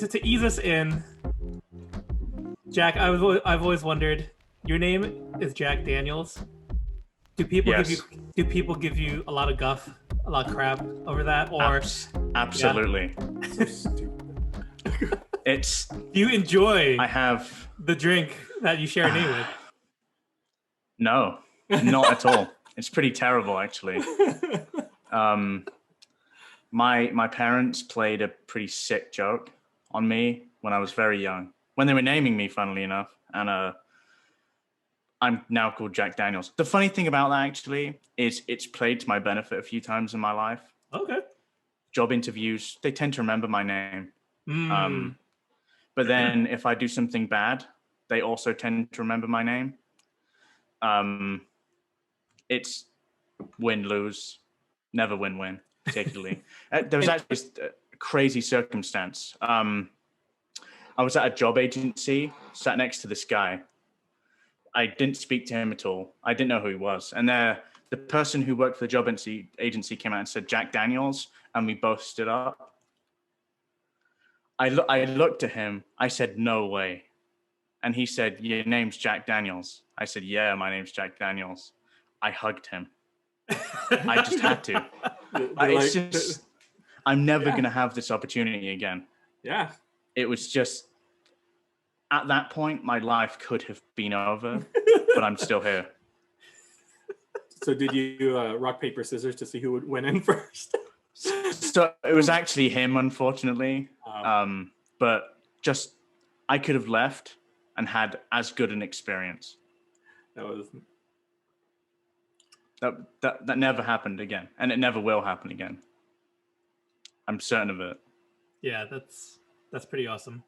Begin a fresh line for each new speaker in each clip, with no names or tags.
to ease us in, Jack, I've always wondered. Your name is Jack Daniels. Do people give you
Yes,
do people give you a lot of guff, a lot of crap over that, or yeah?
absolutely.
So stupid.
It's
Do you enjoy
I have
the drink that you share a name with?
no, not at all. It's pretty terrible, actually. My parents played a pretty sick joke on me when I was very young, when they were naming me, funnily enough, and I'm now called Jack Daniels. The funny thing about that actually is it's played to my benefit a few times in my life.
Okay.
Job interviews, they tend to remember my name.
Mm.
But then if I do something bad, they also tend to remember my name. It's win-lose, never win-win, particularly. There was actually a crazy circumstance. I was at a job agency, sat next to this guy. I didn't speak to him at all. I didn't know who he was. And the person who worked for the job agency came out and said, Jack Daniels, and we both stood up. I looked at him. I said, no way. And he said, your name's Jack Daniels. I said, yeah, my name's Jack Daniels. I hugged him. I just had to. I'm never going to have this opportunity again.
Yeah.
It was just, at that point, my life could have been over, but I'm still here.
So did you rock, paper, scissors to see who would win in first?
So it was actually him, unfortunately. But just, I could have left and had as good an experience. That never happened again, and it never will happen again. I'm certain of it.
Yeah, that's pretty awesome.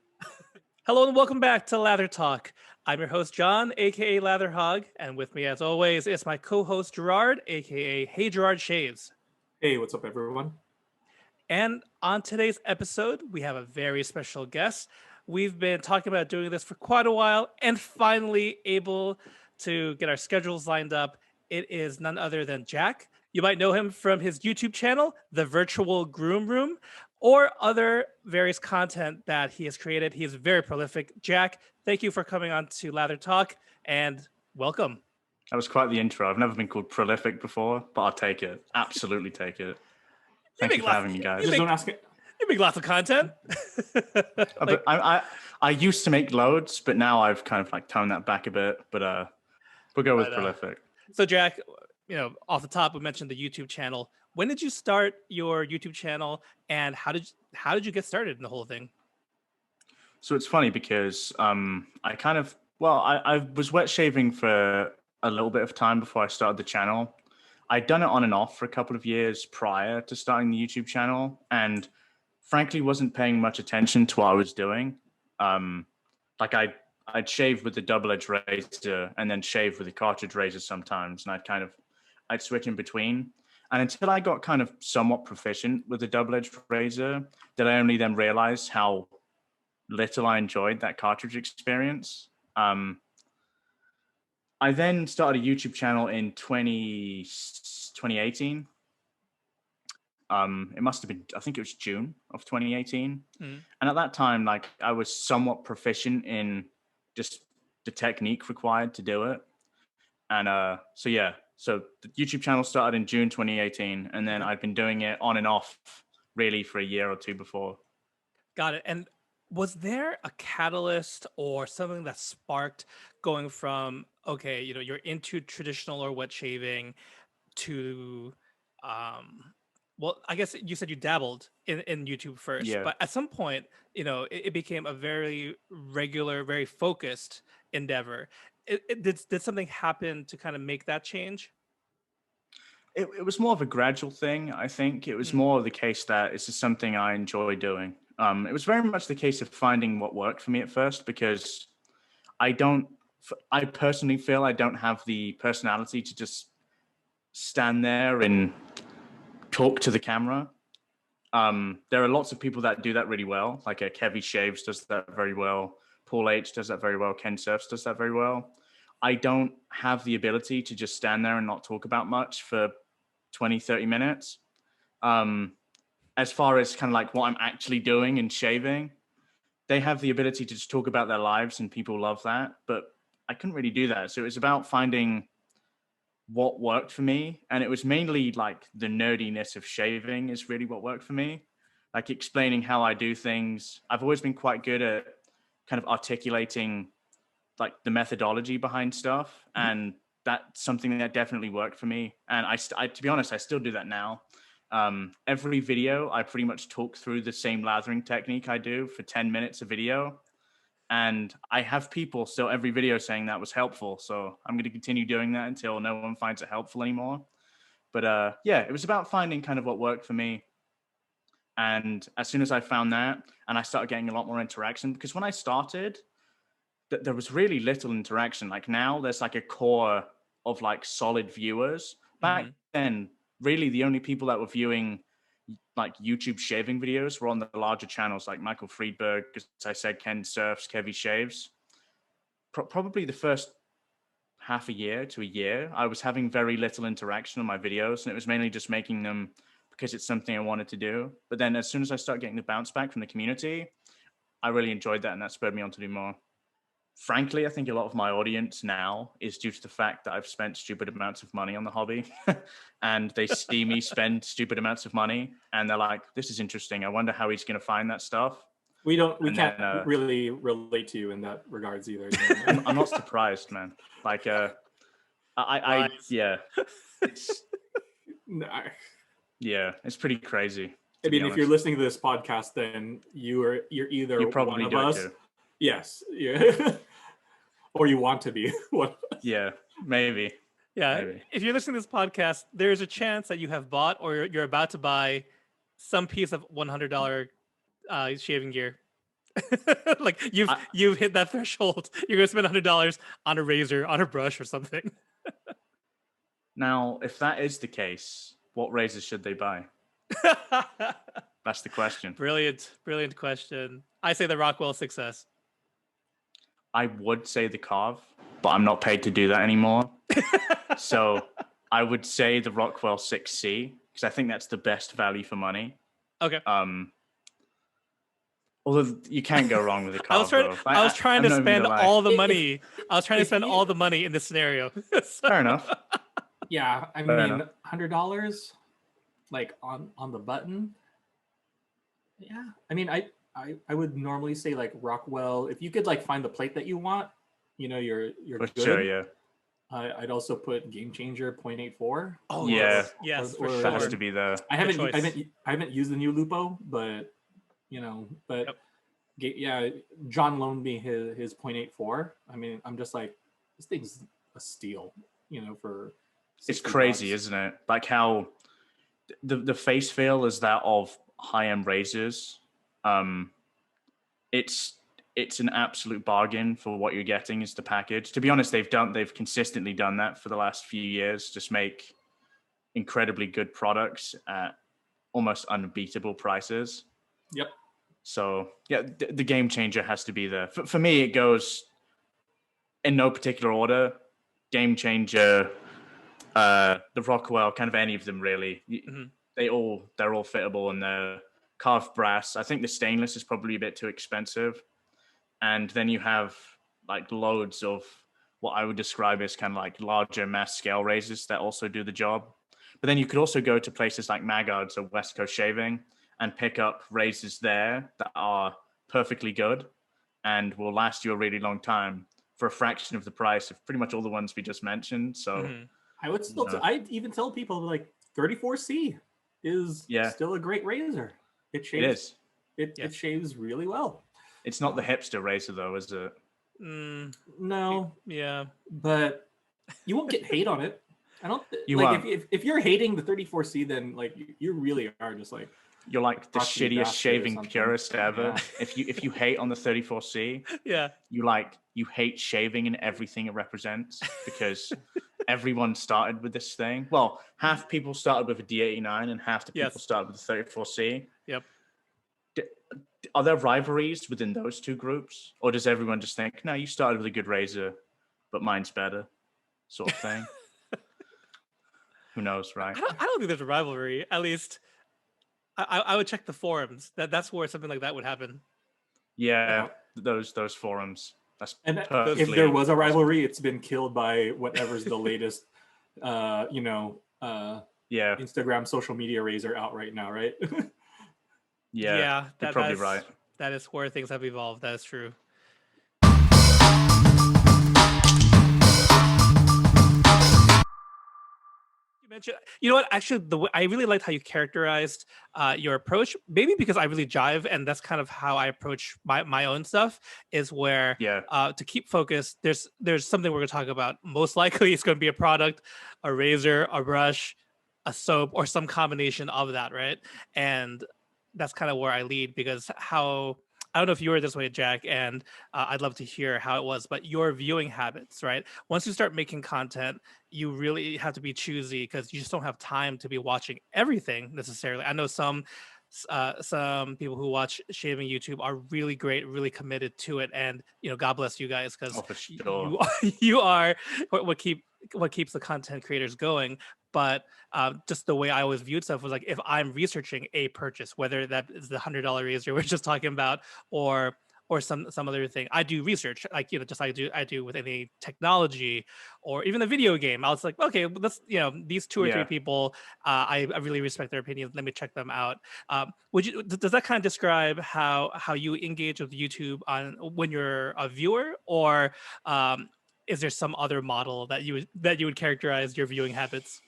Hello and welcome back to Lather Talk. I'm your host, John, aka Latherhog, and with me, as always, is my co-host Gerard, aka Hey Gerard Shaves.
Hey, what's up, everyone?
And on today's episode, we have a very special guest. We've been talking about doing this for quite a while, and finally able to get our schedules lined up. It is none other than Jack. You might know him from his YouTube channel, the Virtual Groom Room, or other various content that he has created. He is very prolific. Jack, thank you for coming on to Lather Talk, and welcome.
That was quite the intro. I've never been called prolific before, but I'll take it. Absolutely take it. Thank you for having me, guys.
Just don't ask it.
You make lots of content.
I used to make loads, but now I've kind of like toned that back a bit. But we'll go with prolific.
So Jack, off the top, we mentioned the YouTube channel. When did you start your YouTube channel, and how did you get started in the whole thing?
So it's funny because I was wet shaving for a little bit of time before I started the channel. I'd done it on and off for a couple of years prior to starting the YouTube channel, and frankly wasn't paying much attention to what I was doing. I'd shave with the double-edged razor and then shave with the cartridge razor sometimes, and I'd switch in between. And until I got kind of somewhat proficient with the double-edged razor, did I only then realize how little I enjoyed that cartridge experience. I then started a YouTube channel in 2018. It must have been, I think it was June of 2018. And at that time, like, I was somewhat proficient in just the technique required to do it. And so the YouTube channel started in June 2018, and then I'd been doing it on and off really for a year or two before.
Got it. And was there a catalyst or something that sparked going from, okay, you're into traditional or wet shaving to, well, I guess you said you dabbled in YouTube first, but at some point, it became a very regular, very focused endeavor. Did something happen to kind of make that change?
It was more of a gradual thing, I think. It was more of the case that it's just something I enjoy doing. It was very much the case of finding what worked for me at first, because I personally feel I don't have the personality to just stand there and talk to the camera. There are lots of people that do that really well. Like Kevy Shaves does that very well. Paul H does that very well. Ken Surfs does that very well. I don't have the ability to just stand there and not talk about much for 20, 30 minutes. As far as kind of like what I'm actually doing and shaving, they have the ability to just talk about their lives and people love that. But I couldn't really do that. So it was about finding what worked for me. And it was mainly like the nerdiness of shaving is really what worked for me. Like explaining how I do things. I've always been quite good at kind of articulating like the methodology behind stuff. And that's something that definitely worked for me. And I to be honest, I still do that now. Every video, I pretty much talk through the same lathering technique I do for 10 minutes a video. And I have people still every video saying that was helpful. So I'm going to continue doing that until no one finds it helpful anymore. But yeah, it was about finding kind of what worked for me. And as soon as I found that, and I started getting a lot more interaction, because when I started, there was really little interaction. Like now there's like a core of like solid viewers. Back then, really the only people that were viewing like YouTube shaving videos were on the larger channels like Michael Friedberg, as I said, Ken Surfs, Kevy Shaves. Probably the first half a year to a year, I was having very little interaction on my videos, and it was mainly just making them because it's something I wanted to do. But then as soon as I started getting the bounce back from the community, I really enjoyed that, and that spurred me on to do more. Frankly, I think a lot of my audience now is due to the fact that I've spent stupid amounts of money on the hobby and they see me spend stupid amounts of money and they're like, this is interesting. I wonder how he's going to find that stuff.
We can't really relate to you in that regards either.
I'm not surprised, man. Like, yeah, yeah, it's pretty crazy.
I mean, if you're listening to this podcast, then you're either
you probably
one of us.
Too.
Yes. Yeah. Or you want to be one.
Yeah, maybe.
Yeah.
Maybe.
If you're listening to this podcast, there's a chance that you have bought or you're about to buy some piece of $100 shaving gear. Like you've hit that threshold. You're gonna spend $100 on a razor, on a brush, or something.
Now, if that is the case, what razors should they buy? That's the question.
Brilliant question. I say the Rockwell 6S.
I would say the Karve, but I'm not paid to do that anymore. So I would say the Rockwell 6C, because I think that's the best value for money.
Okay.
Although you can't go wrong with the Karve.
I was trying to spend all the money. I was trying to spend all the money in this scenario.
Fair enough.
Yeah, I mean, $100 like on the button. Yeah, I mean, I would normally say like Rockwell. If you could like find the plate that you want, you're
for
good.
Sure, yeah.
I'd also put Game Changer 0.84.
Oh yeah,
yes,
for sure. That has to be the.
I haven't used the new Lupo, but yeah, John loaned me his 0.84. I mean, I'm just like, this thing's a steal, for.
It's crazy, isn't it? Like how the face feel is that of high-end razors. It's an absolute bargain for what you're getting is the package. To be honest, they've consistently done that for the last few years. Just make incredibly good products at almost unbeatable prices.
Yep.
So yeah, the Game Changer has to be there. For me, it goes in no particular order. Game Changer, the Rockwell, kind of any of them really. Mm-hmm. They're all fittable, and the Carved brass. I think the stainless is probably a bit too expensive. And then you have like loads of what I would describe as kind of like larger mass scale razors that also do the job. But then you could also go to places like Maggard's or West Coast Shaving and pick up razors there that are perfectly good and will last you a really long time for a fraction of the price of pretty much all the ones we just mentioned. So
I would still, I'd even tell people like 34C is still a great razor. It shaves. It shaves really well.
It's not the hipster razor though, is it?
No.
Yeah.
But you won't get hate on it. I don't like if you're hating the 34C, then like you really are just like
you're like the shittiest shaving purist ever. Yeah. If you hate on the 34C, you hate shaving and everything it represents because everyone started with this thing. Well, half people started with a D89 and half the people started with the 34C.
Yep.
Are there rivalries within those two groups, or does everyone just think, no, you started with a good razor, but mine's better, sort of thing? Who knows, right?
I don't think there's a rivalry. At least, I would check the forums. That's where something like that would happen.
Yeah, those forums. That's
And
perfectly.
if there was a rivalry, it's been killed by whatever's the latest, you know,
yeah,
Instagram social media razor out right now, right?
yeah, you're probably right.
That is where things have evolved. That is true. Mentioned, you know what? Actually, I really liked how you characterized your approach. Maybe because I really jive, and that's kind of how I approach my own stuff. Is where to keep focused. There's something we're going to talk about. Most likely, it's going to be a product, a razor, a brush, a soap, or some combination of that, right? And that's kind of where I lead because how. I don't know if you were this way, Jack, and I'd love to hear how it was. But your viewing habits, right? Once you start making content, you really have to be choosy because you just don't have time to be watching everything necessarily. I know some people who watch shaving YouTube are really great, really committed to it, and God bless you guys because you are what keeps the content creators going. But just the way I always viewed stuff was like if I'm researching a purchase, whether that is the $100 razor we're just talking about, or some other thing, I do research, like just like I do with any technology or even a video game. I was like, okay, let's these two or three people, I really respect their opinions. Let me check them out. Does that kind of describe how you engage with YouTube on when you're a viewer, or is there some other model that you would characterize your viewing habits?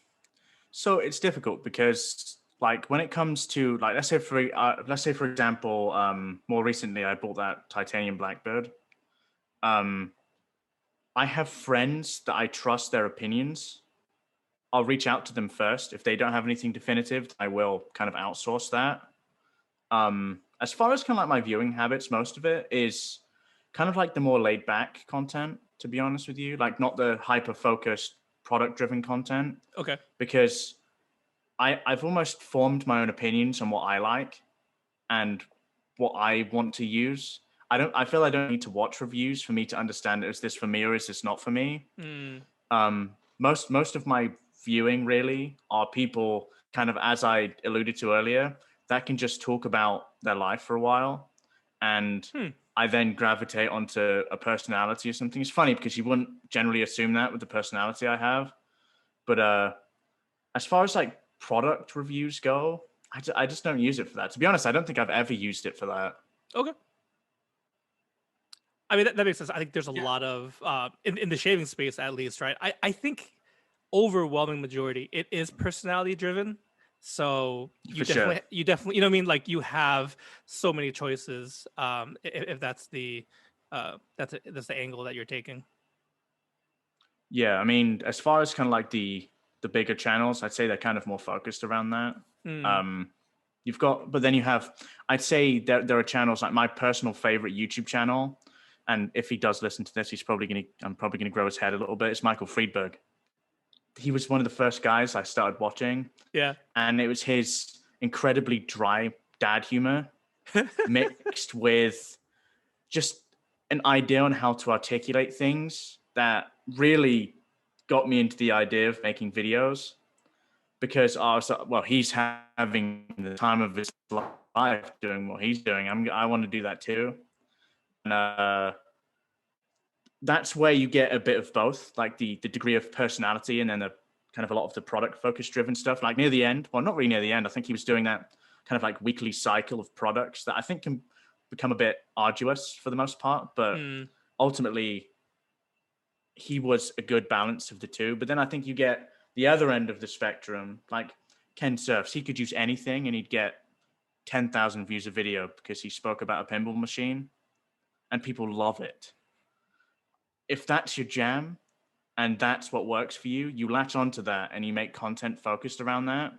So it's difficult because like when it comes to like let's say for example, more recently I bought that titanium Blackbird. I have friends that I trust their opinions. I'll reach out to them first. If they don't have anything definitive, I will kind of outsource that. As far as kind of like my viewing habits, most of it is kind of like the more laid back content, to be honest with you, like not the hyper focused product driven content.
Okay.
Because I've almost formed my own opinions on what I like and what I want to use. I feel I don't need to watch reviews for me to understand, is this for me or is this not for me? Most of my viewing really are people kind of, as I alluded to earlier, that can just talk about their life for a while. And I then gravitate onto a personality or something. It's funny because you wouldn't generally assume that with the personality I have. But as far as like product reviews go, I just don't use it for that. To be honest, I don't think I've ever used it for that.
Okay. I mean, that makes sense. I think there's a lot of, in the shaving space at least, right? I think overwhelming majority, it is personality driven. So you definitely, you know what I mean? Like you have so many choices if that's the angle that you're taking.
Yeah, I mean, as far as kind of like the bigger channels, I'd say they're kind of more focused around that. You've got, but then you have, I'd say there are channels like my personal favorite YouTube channel, and if he does listen to this, I'm probably gonna grow his head a little bit. It's Michael Friedberg. He was one of the first guys I started watching.
Yeah,
and it was his incredibly dry dad humor mixed with just an idea on how to articulate things that really got me into the idea of making videos, because I was he's having the time of his life doing what he's doing. I want to do that too, and that's where you get a bit of both, like the degree of personality and then the kind of a lot of the product focus driven stuff. Like near the end, well, not really near the end. I think he was doing that kind of like weekly cycle of products that I think can become a bit arduous for the most part, but ultimately he was a good balance of the two. But then I think you get the other end of the spectrum, like Ken Surfs. He could use anything and he'd get 10,000 views a video because he spoke about a pinball machine and people love it. If that's your jam and that's what works for you, you latch onto that and you make content focused around that.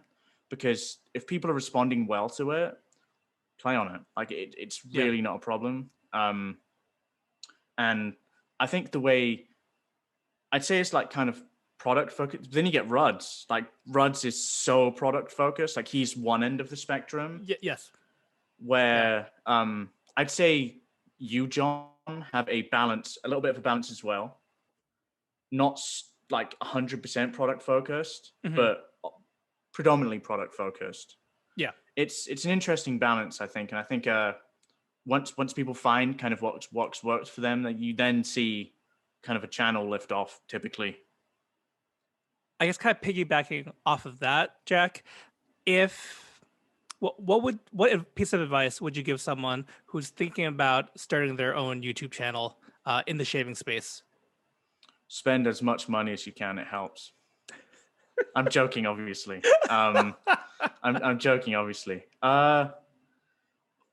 Because if people are responding well to it, play on it. Like it's really not a problem. And I think the way I'd say it's like kind of product focused. Then you get Ruds. Like Ruds is so product focused. Like he's one end of the spectrum.
Yes.
Where I'd say you, John, have a little bit of a balance as well. Not like 100% product focused, but predominantly product focused.
Yeah,
it's an interesting balance, I think, and I think once people find kind of what works for them, that you then see kind of a channel lift off typically.
I guess kind of piggybacking off of that, Jack, if what piece of advice would you give someone who's thinking about starting their own YouTube channel in the shaving space?
Spend as much money as you can. It helps. I'm joking, obviously. I'm joking, obviously.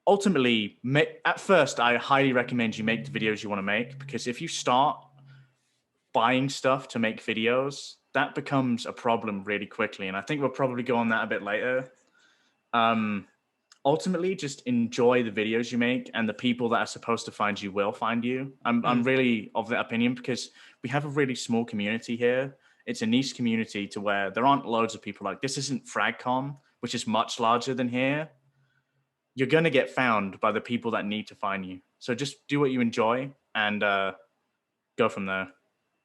Ultimately, at first, I highly recommend you make the videos you want to make, because if you start buying stuff to make videos, that becomes a problem really quickly. And I think we'll probably go on that a bit later. Ultimately, just enjoy the videos you make, and the people that are supposed to find you will find you. I'm really of that opinion, because we have a really small community here. It's a niche community to where there aren't loads of people. Like, this isn't FragCon, which is much larger than here. You're going to get found by the people that need to find you. So just do what you enjoy and go from there.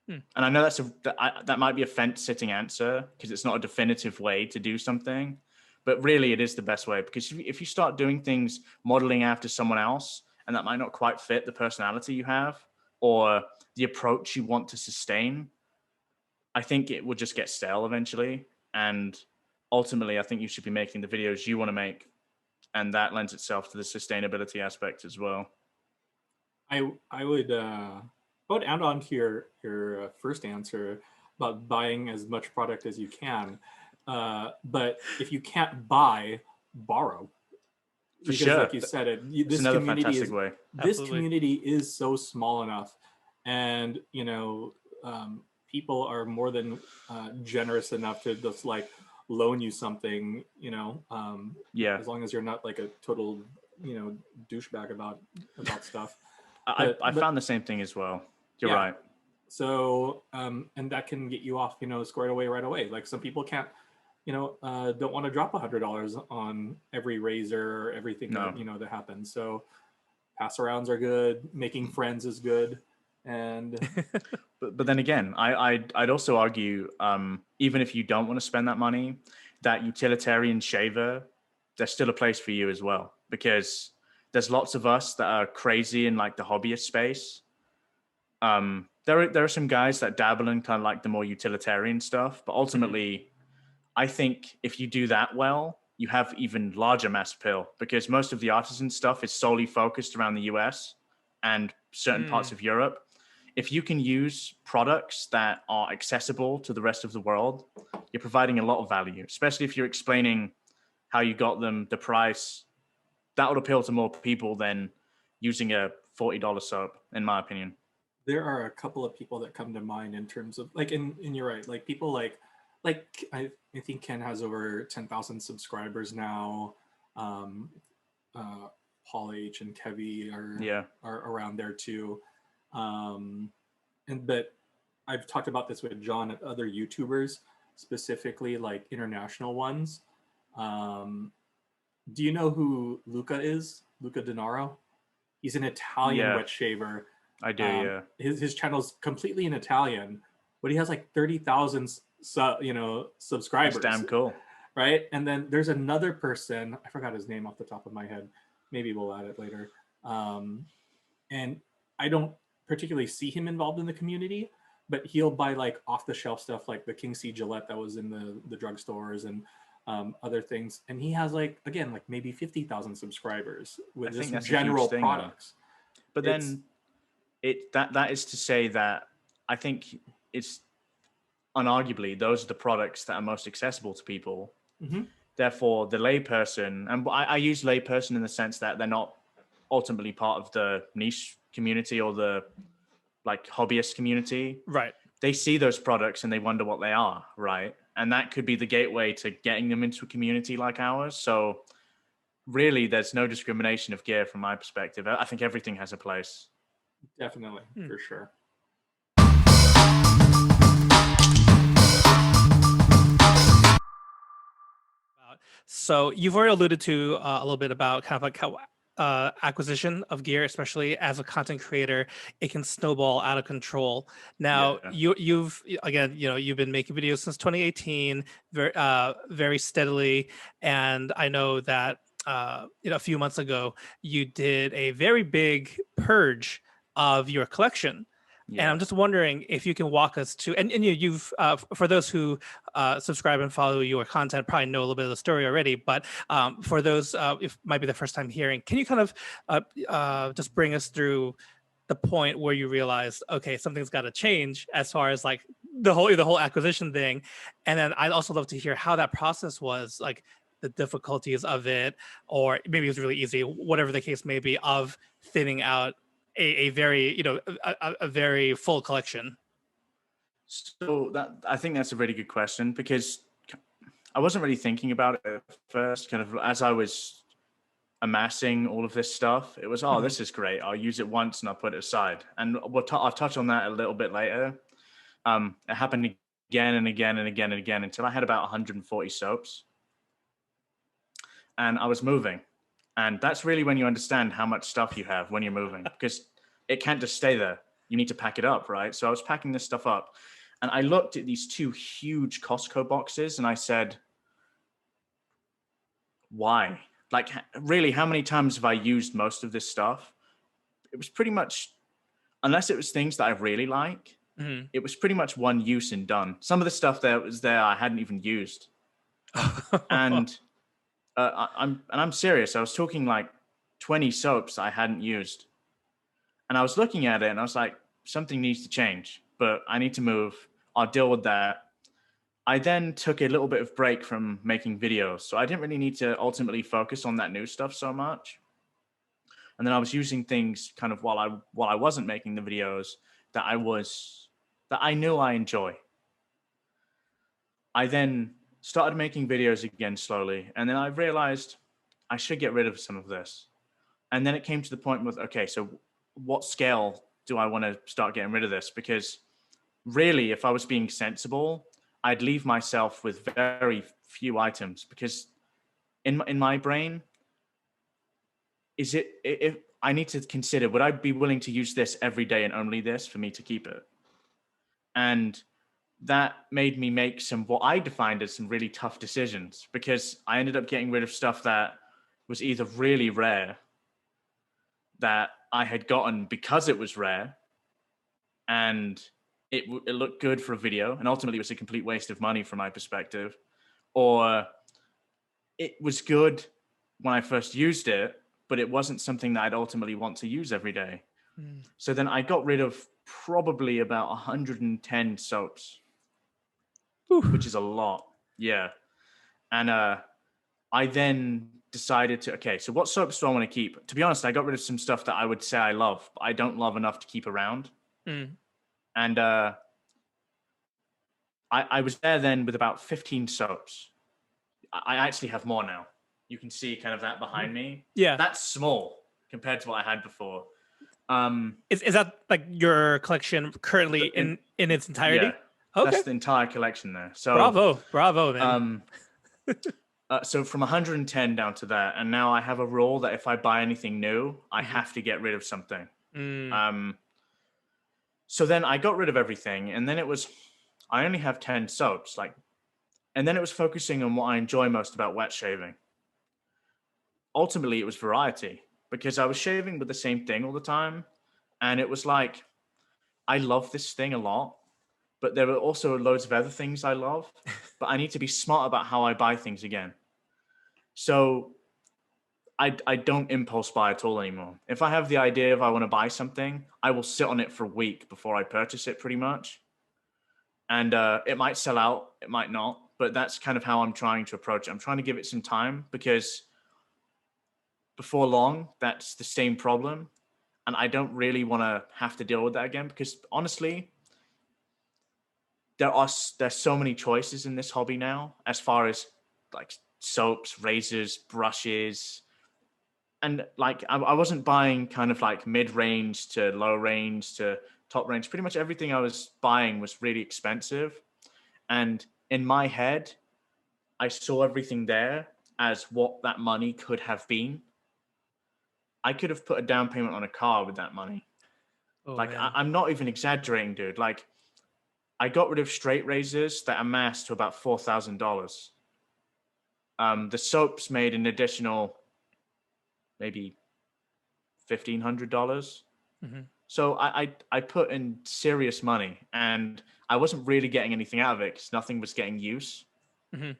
And I know that might be a fence-sitting answer, because it's not a definitive way to do something. But really, it is the best way, because if you start doing things modeling after someone else, and that might not quite fit the personality you have or the approach you want to sustain, I think it will just get stale eventually. And ultimately, I think you should be making the videos you want to make. And that lends itself to the sustainability aspect as well.
I would add on to your first answer about buying as much product as you can. But if you can't buy, borrow.
For
because
sure.
Like you said, this
another
community
fantastic
is
way.
this community is so small enough, and people are more than generous enough to just like loan you something.
Yeah.
As long as you're not like a total douchebag about stuff.
I found the same thing as well. You're right.
So, and that can get you off, squared away right away. Like, some people can't, don't want to drop $100 on every razor or everything that that happens. So, pass arounds are good. Making friends is good, and
but then again, I'd also argue, even if you don't want to spend that money, that utilitarian shaver, there's still a place for you as well, because there's lots of us that are crazy in like the hobbyist space. There are some guys that dabble in kind of like the more utilitarian stuff, but ultimately, I think if you do that well, you have even larger mass appeal, because most of the artisan stuff is solely focused around the US and certain parts of Europe. If you can use products that are accessible to the rest of the world, you're providing a lot of value, especially if you're explaining how you got them, the price. That would appeal to more people than using a $40 soap, in my opinion.
there are a couple of people that come to mind in terms of like, and you're right, like people like I think Ken has over 10,000 subscribers now. Paul H and Kevy are around there too. But I've talked about this with John and other YouTubers, specifically like international ones. Do you know who Luca is? Luca Denaro? He's an Italian wet shaver.
I do, yeah.
His channel's completely in Italian, but he has like 30,000 subscribers.
That's damn cool.
Right? And then there's another person, I forgot his name off the top of my head. Maybe we'll add it later. And I don't particularly see him involved in the community, but he'll buy like off the shelf stuff like the King C Gillette that was in the drugstores and other things. And he has like, again, like maybe 50,000 subscribers with just general products.
But then that is to say that I think it's unarguably those are the products that are most accessible to people.
Mm-hmm.
Therefore, the layperson, and I use layperson in the sense that they're not ultimately part of the niche community or the like hobbyist community.
Right.
They see those products and they wonder what they are, right? And that could be the gateway to getting them into a community like ours. So really, there's no discrimination of gear from my perspective. I think everything has a place.
Definitely, for sure.
So you've already alluded to a little bit about kind of like how acquisition of gear, especially as a content creator, it can snowball out of control. Now, you've been making videos since 2018, very steadily, and I know that a few months ago, you did a very big purge of your collection. And I'm
Yeah.
just wondering if you can walk us to, and you've, for those who subscribe and follow your content, probably know a little bit of the story already. But for those, if might be the first time hearing, can you kind of just bring us through the point where you realized, okay, something's got to change as far as like the whole acquisition thing, and then I'd also love to hear how that process was, like the difficulties of it, or maybe it was really easy, whatever the case may be, of thinning out a very a very full collection.
So that I think that's a really good question because I wasn't really thinking about it at first. Kind of as I was amassing all of this stuff, it was, oh,
Mhm.
this is great. I'll use it once and I'll put it aside. And I'll touch on that a little bit later. It happened again and again and again and again until I had about 140 soaps, and I was moving. And that's really when you understand how much stuff you have when you're moving, because it can't just stay there. You need to pack it up, right? So I was packing this stuff up, and I looked at these two huge Costco boxes, and I said, why? Like, really, how many times have I used most of this stuff? It was pretty much, unless it was things that I really like,
Mhm.
it was pretty much one use and done. Some of the stuff that was there I hadn't even used, and I'm serious. I was talking like 20 soaps I hadn't used, and I was looking at it and I was like, something needs to change, but I need to move. I'll deal with that. I then took a little bit of break from making videos, so I didn't really need to ultimately focus on that new stuff so much. And then I was using things kind of while I wasn't making the videos that I knew I enjoy. I then started making videos again slowly, and then I realized I should get rid of some of this. And then it came to the point with, okay, so what scale do I want to start getting rid of this? Because really, if I was being sensible, I'd leave myself with very few items, because in my brain, is it, if I need to consider, would I be willing to use this every day and only this for me to keep it? And that made me make some, what I defined as some really tough decisions, because I ended up getting rid of stuff that was either really rare, that I had gotten because it was rare, and it looked good for a video, and ultimately it was a complete waste of money from my perspective, or it was good when I first used it, but it wasn't something that I'd ultimately want to use every day.
Mm.
So then I got rid of probably about 110 soaps,
Whew.
which is a lot. Yeah. And I then decided to, okay, so what soaps do I want to keep? To be honest, I got rid of some stuff that I would say I love, but I don't love enough to keep around.
Mm.
And I was there then with about 15 soaps. I actually have more now. You can see kind of that behind me.
Yeah.
That's small compared to what I had before.
Is that like your collection currently in its
Yeah,
entirety? Okay.
that's the entire collection there. So,
Bravo, man.
so from 110 down to that, and now I have a rule that if I buy anything new, I
Mhm.
have to get rid of something.
Mm.
So then I got rid of everything, and then it was, I only have 10 soaps, like, and then it was focusing on what I enjoy most about wet shaving. Ultimately, it was variety, because I was shaving with the same thing all the time, and it was like, I love this thing a lot, but there are also loads of other things I love, but I need to be smart about how I buy things again. So I don't impulse buy at all anymore. If I have the idea if I want to buy something, I will sit on it for a week before I purchase it, pretty much. And it might sell out, it might not, but that's kind of how I'm trying to approach it. I'm trying to give it some time, because before long, that's the same problem. And I don't really want to have to deal with that again, because honestly, there's so many choices in this hobby now, as far as like soaps, razors, brushes, and like I wasn't buying kind of like mid-range to low range to top range. Pretty much everything I was buying was really expensive, and in my head, I saw everything there as what that money could have been. I could have put a down payment on a car with that money.
Oh
Like
man.
I'm not even exaggerating, dude. Like I got rid of straight razors that amassed to about $4,000. The soaps made an additional. maybe $1,500.
Hmm.
So I put in serious money, and I wasn't really getting anything out of it because nothing was getting use.
Hmm.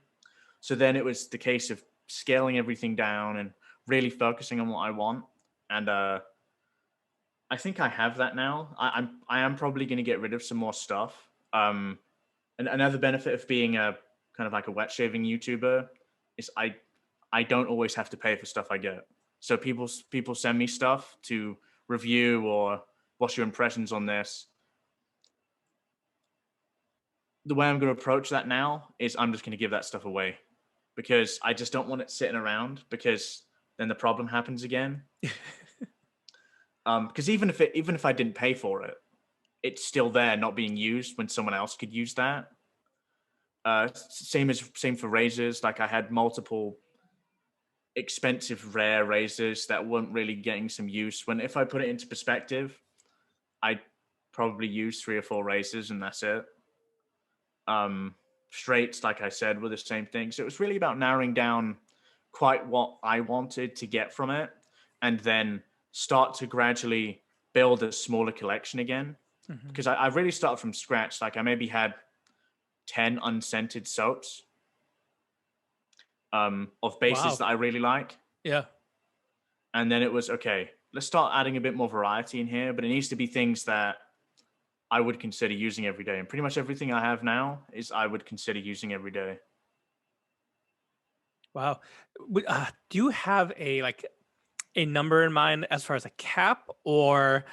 So then it was the case of scaling everything down and really focusing on what I want. And I think I have that now. I am probably going to get rid of some more stuff. And another benefit of being a kind of like a wet shaving YouTuber is I don't always have to pay for stuff I get. So people send me stuff to review or what's your impressions on this. The way I'm going to approach that now is I'm just going to give that stuff away because I just don't want it sitting around because then the problem happens again. Because even if I didn't pay for it, it's still there, not being used when someone else could use that. Same for razors. Like I had multiple expensive, rare razors that weren't really getting some use. When if I put it into perspective, I probably use 3 or 4 razors and that's it. Straights, like I said, were the same thing. So it was really about narrowing down quite what I wanted to get from it, and then start to gradually build a smaller collection again.
Hmm.
Because I really started from scratch. Like I maybe had 10 unscented soaps of bases
Wow.
that I really like.
Yeah.
And then it was, okay, let's start adding a bit more variety in here, but it needs to be things that I would consider using every day. And pretty much everything I have now is I would consider using every day.
Wow. Do you have a number in mind as far as a cap, or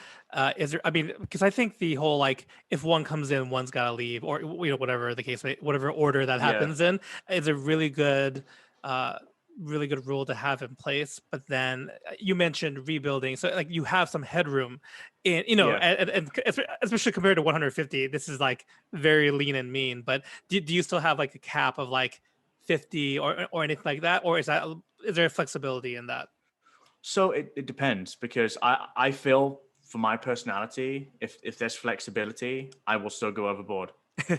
is there? I mean, because I think the whole like if one comes in, one's got to leave, or whatever the case, whatever order that
Yeah.
happens in, is a uh, really good rule to have in place. But then you mentioned rebuilding, so like you have some headroom, in
Yeah.
and especially compared to 150, this is like very lean and mean. But do you still have like a cap of like 50 or anything like that, or is there flexibility in that?
So it depends because I feel for my personality, if there's flexibility, I will still go overboard.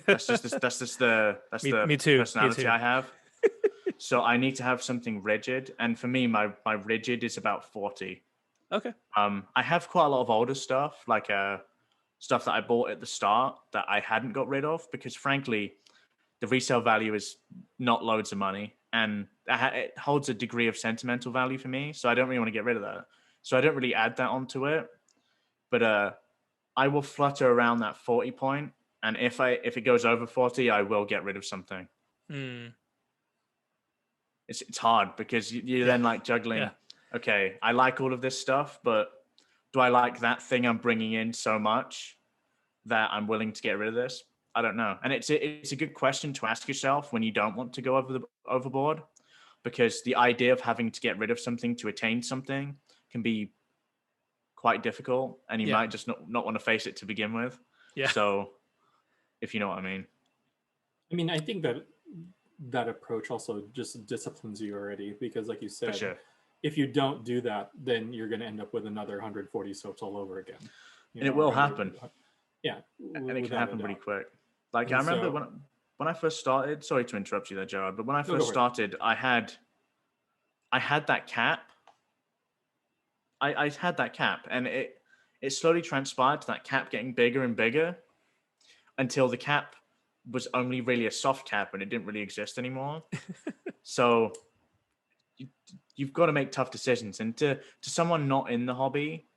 That's the
Me too. Me
personality
too.
I have. So I need to have something rigid, and for me, my rigid is about 40.
Okay.
I have quite a lot of older stuff, like stuff that I bought at the start that I hadn't got rid of because, frankly, the resale value is not loads of money, and it holds a degree of sentimental value for me. So I don't really want to get rid of that. So I don't really add that onto it. But I will flutter around that 40 point, and if it goes over 40, I will get rid of something.
Hmm.
It's hard because you're
Yeah.
then like juggling.
Yeah.
Okay, I like all of this stuff, but do I like that thing I'm bringing in so much that I'm willing to get rid of this? I don't know, and it's a good question to ask yourself when you don't want to go overboard, because the idea of having to get rid of something to attain something can be quite difficult, and you
Yeah.
might just not want to face it to begin with.
Yeah.
So, if you know what I mean.
I mean, I think that that approach also just disciplines you already because, like you
For
said,
sure.
if you don't do that, then you're going to end up with another 140 soaps all over again.
And it
Or
will happen.
yeah,
And it can
without a
happen pretty
doubt.
quick. Like I
And
remember
so,
when I first started. Sorry to interrupt you there, Gerard, but when I
no, go
first
for it.
started, I had that cap. I had that cap, and it slowly transpired to that cap getting bigger and bigger until the cap was only really a soft cap and it didn't really exist anymore. So you, you've got to make tough decisions, and to someone not in the hobby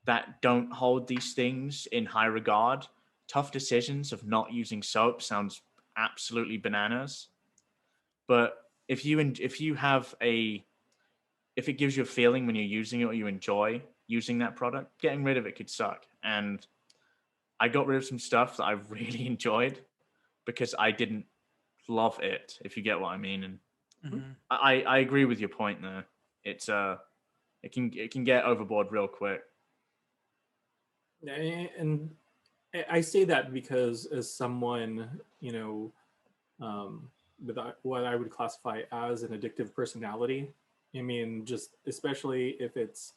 that don't hold these things in high regard, tough decisions of not using soap sounds absolutely bananas. But if it gives you a feeling when you're using it or you enjoy using that product, getting rid of it could suck. And I got rid of some stuff that I really enjoyed because I didn't love it, if you get what I mean. And
Mhm.
I agree with your point there. It's it can get overboard real quick.
And I say that because as someone, um, with what I would classify as an addictive personality, I mean, just especially if it's,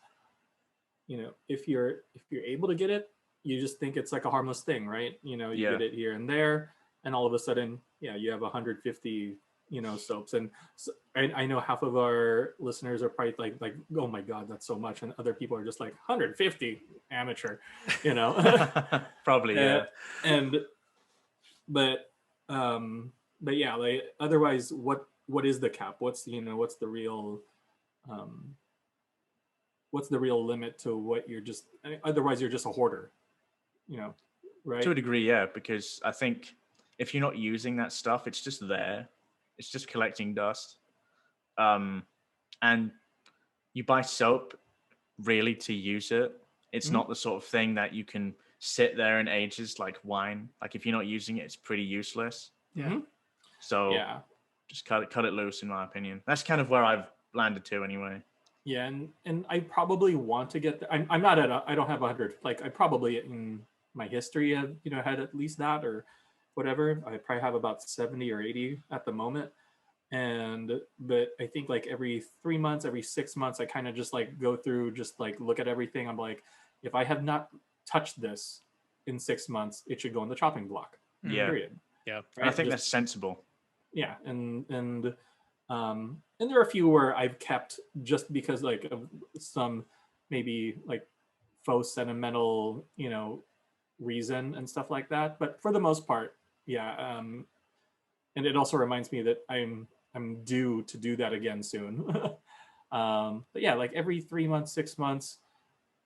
if you're able to get it, you just think it's like a harmless thing, right? You
Yeah.
get it here and there, and all of a sudden, yeah, you have 150 soaps. And I know half of our listeners are probably like, oh my God, that's so much. And other people are just like 150 amateur,
Probably,
Uh,
yeah.
and, but, but yeah, like otherwise, what is the cap? What's um, what's the real limit to what you're just, otherwise you're just a hoarder, you know, right?
To a degree, yeah, because I think if you're not using that stuff, it's just there. It's just collecting dust. And you buy soap really to use it. It's
Mhm.
not the sort of thing that you can sit there in ages like wine. Like if you're not using it, it's pretty useless.
Yeah.
Mhm.
So
Yeah.
just cut it loose, in my opinion. That's kind of where I've landed to anyway.
Yeah, and I probably want to get. I'm not at. I don't have 100. Like I probably in my history have had at least that or whatever. I probably have about 70 or 80 at the moment. And but I think like every 3 months, every 6 months, I kind of just like go through, just like look at everything. I'm like, if I have not touched this in 6 months, it should go on the chopping block.
Yeah.
Period.
Yeah.
And I
Right.
think
Just
that's sensible.
yeah, and there are a few where I've kept just because like of some maybe like faux sentimental reason and stuff like that, but for the most part, yeah. And it also reminds me that I'm due to do that again soon. But yeah, like every 3 months, 6 months,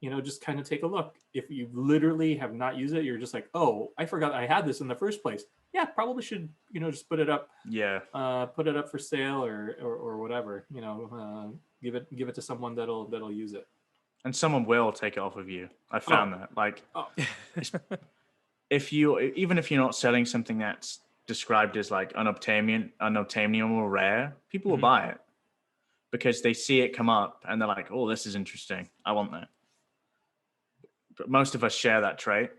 just kind of take a look. If you literally have not used it, you're just like, oh, I forgot I had this in the first place. Yeah, probably should just put it up
Yeah.
for sale or whatever. Give it to someone that'll use it.
And someone will take it off of you. I found that. Like
Oh,
even if you're not selling something that's described as like unobtainium or rare, people will
Mhm.
buy it because they see it come up and they're like, oh, this is interesting. I want that. But most of us share that trait.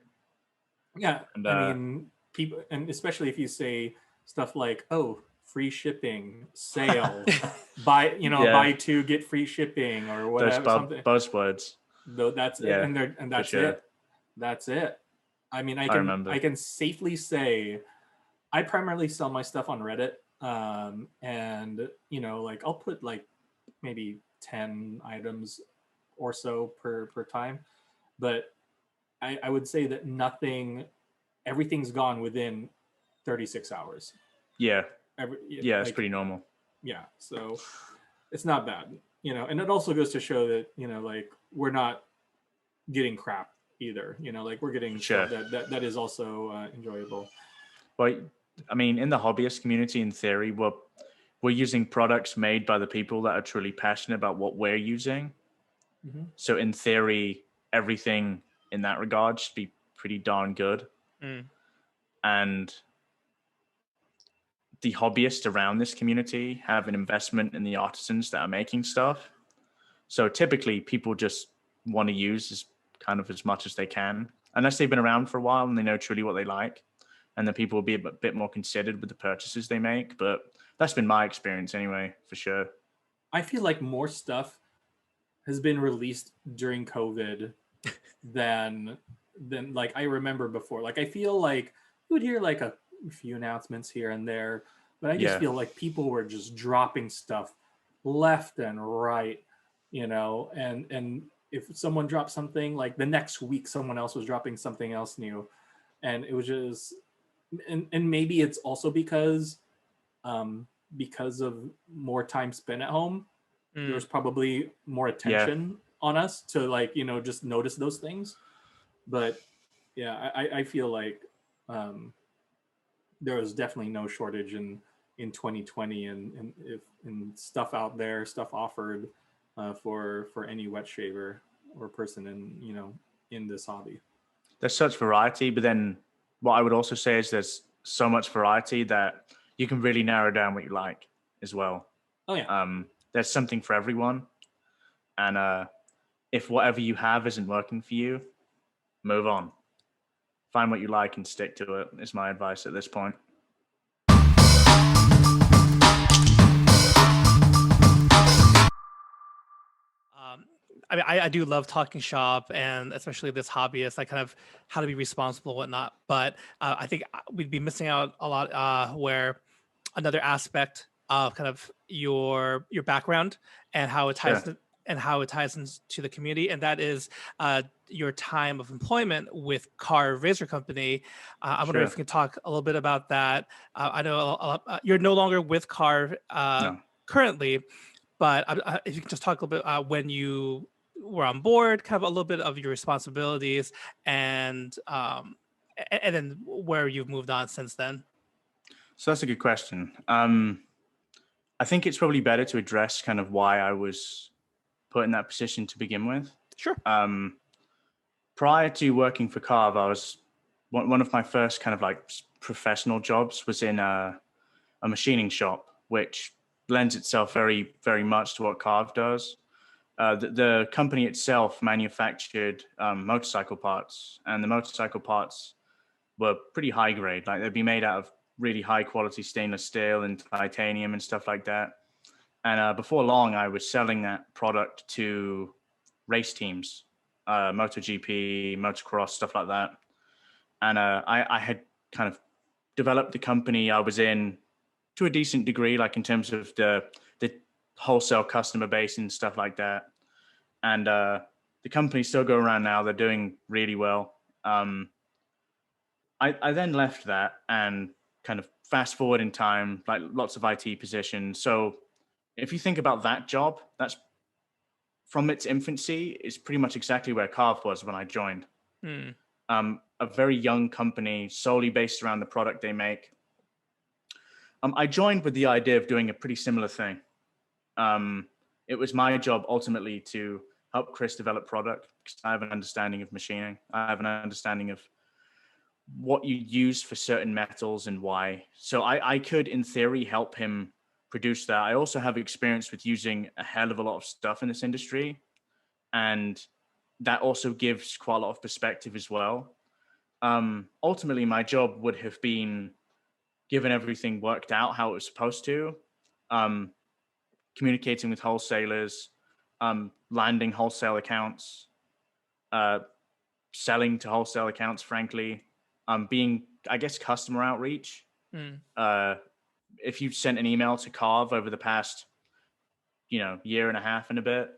yeah.
And
I mean, people, and especially if you say stuff like, "Oh, free shipping, sale,
Yeah.
buy two get free shipping," or
those
whatever, something.
buzzwords.
Though that's
Yeah,
and
for
that's
sure.
it. That's it. I mean,
I remember.
I can safely say I primarily sell my stuff on Reddit. And like I'll put like maybe 10 items or so per time, but I would say that everything's gone within 36 hours.
Yeah. Yeah, it's
Like,
pretty normal.
yeah, so it's not bad, and it also goes to show that like we're not getting crap either, like we're getting
Sure.
stuff that is also enjoyable.
Well, I mean, in the hobbyist community, in theory, we're using products made by the people that are truly passionate about what we're using.
Mm-hmm.
So in theory, everything in that regard should be pretty darn good.
Mm.
And the hobbyists around this community have an investment in the artisans that are making stuff. So typically people just want to use as much as they can, unless they've been around for a while and they know truly what they like. And then people will be a bit more considered with the purchases they make. But that's been my experience anyway, for sure.
I feel like more stuff has been released during COVID than like I remember before. Like I feel like you would hear like a few announcements here and there, but I just
Yeah.
feel like people were just dropping stuff left and right, and if someone dropped something, like the next week someone else was dropping something else new. And it was just and maybe it's also because of more time spent at home, there was probably more attention on us to like just notice those things. But yeah, I feel like there was definitely no shortage in 2020 and if and stuff out there, stuff offered for any wet shaver or person in this hobby.
There's such variety, but then what I would also say is there's so much variety that you can really narrow down what you like as well.
Oh yeah.
There's something for everyone. And if whatever you have isn't working for you, move on. Find what you like and stick to it, is my advice at this point.
I mean, I do love talking shop and especially this hobbyist, like kind of how to be responsible, and whatnot. But I think we'd be missing out a lot where another aspect of kind of your background and how it ties
Sure.
into the community, and that is your time of employment with Karve Company. I'm wondering if
Sure.
we can talk a little bit about that. I know you're no longer with Karve
No.
currently, but if you can just talk a little bit when you were on board, kind of a little bit of your responsibilities, and then where you've moved on since then.
So that's a good question. I think it's probably better to address kind of why I was put in that position to begin with.
Sure.
Prior to working for Carve, I was one of my first kind of like professional jobs was in a machining shop, which lends itself very, very much to what Carve does. The company itself manufactured motorcycle parts, and the motorcycle parts were pretty high grade. Like they'd be made out of really high quality stainless steel and titanium and stuff like that. And before long, I was selling that product to race teams, MotoGP, motocross, stuff like that. And I had kind of developed the company I was in to a decent degree, like in terms of the wholesale customer base and stuff like that. And the company still go around now. They're doing really well. I then left that and kind of fast forward in time, like lots of IT positions. So if you think about that job, that's from its infancy is pretty much exactly where Carve was when I joined.
Hmm.
A very young company solely based around the product they make. I joined with the idea of doing a pretty similar thing. It was my job ultimately to help Chris develop product because I have an understanding of machining. I have an understanding of what you use for certain metals and why. So I could, in theory, help him produce that. I also have experience with using a hell of a lot of stuff in this industry. And that also gives quite a lot of perspective as well. Ultimately, my job would have been, given everything worked out how it was supposed to, communicating with wholesalers, landing wholesale accounts, selling to wholesale accounts, frankly, being, I guess, customer outreach. If you've sent an email to Carve over the past, year and a half and a bit,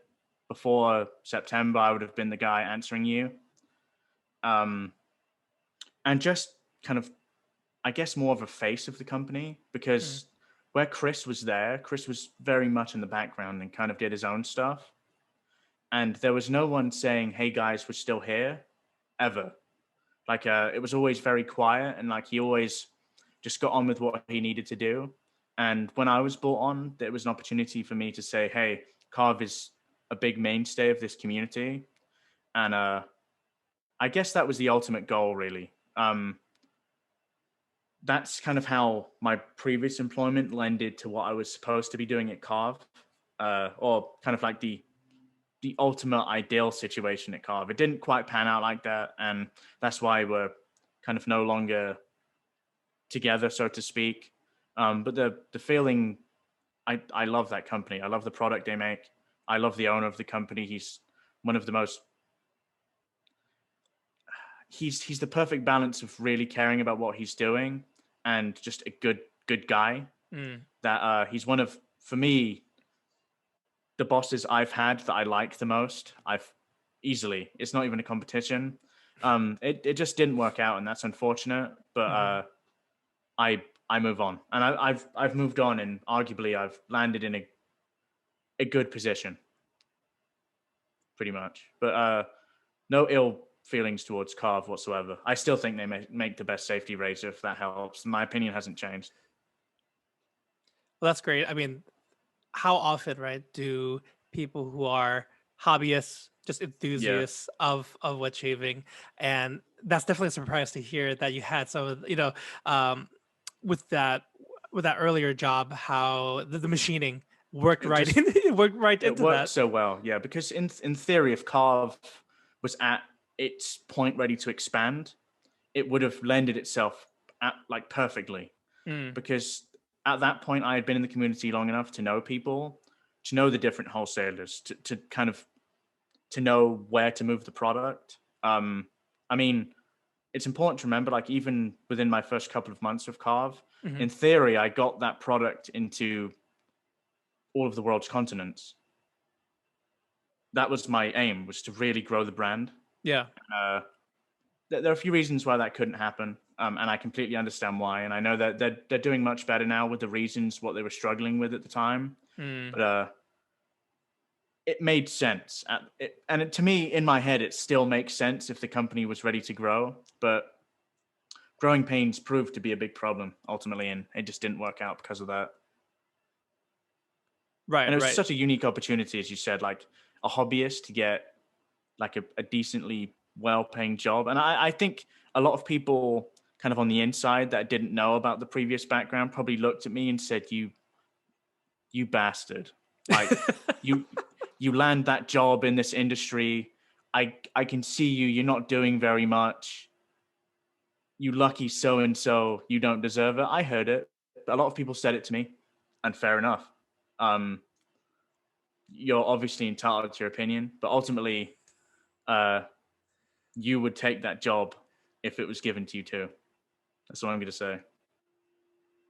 before September, I would have been the guy answering you. And just kind of, I guess, more of a face of the company because where Chris was there, Chris was very much in the background and kind of did his own stuff. And there was no one saying, "Hey guys, we're still here," ever. Like it was always very quiet, and like he always just got on with what he needed to do. And when I was brought on, there was an opportunity for me to say, "Hey, Carve is a big mainstay of this community," and I guess that was the ultimate goal, really. That's kind of how my previous employment lended to what I was supposed to be doing at Carve, or kind of like the ultimate ideal situation at Carve. It didn't quite pan out like that, and that's why we're kind of no longer together, so to speak. But the feeling, I love that company. I love the product they make. I love the owner of the company. He's one of the most. He's the perfect balance of really caring about what he's doing and just a good guy. That he's one of, for me, the bosses I've had that I like the most. It's not even a competition. It just didn't work out, and that's unfortunate. But I move on, and I've moved on, and arguably I've landed in a good position, pretty much. But no ill feelings towards Carve whatsoever. I still think they make the best safety razor, if that helps. My opinion hasn't changed.
Well, that's great. I mean, how often, right, do people who are hobbyists, just enthusiasts of wood shaving, and that's definitely a surprise to hear that you had some of, with that earlier job, how the machining worked it worked right
It
into
worked
that.
so well, yeah. Because in theory, if Carve was at its point ready to expand, it would have lended itself like perfectly. Because at that point, I had been in the community long enough to know people, to know the different wholesalers, to kind of to know where to move the product. I mean, it's important to remember, like even within my first couple of months of Carve, in theory, I got that product into all of the world's continents. That was my aim, was to really grow the brand.
Yeah.
There are a few reasons why that couldn't happen, and I completely understand why. And I know that they're doing much better now with the reasons what they were struggling with at the time. But it made sense, to me, in my head, it still makes sense if the company was ready to grow. But growing pains proved to be a big problem ultimately, and it just didn't work out because of that.
Right.
And it was
Right.
such a unique opportunity, as you said, like a hobbyist to get like a decently well-paying job. And I think a lot of people kind of on the inside that didn't know about the previous background probably looked at me and said, you bastard. Like you land that job in this industry. I can see you're not doing very much. You lucky so-and-so, you don't deserve it. I heard it. A lot of people said it to me, and fair enough. You're obviously entitled to your opinion, but ultimately, you would take that job if it was given to you too. That's what I'm going to say.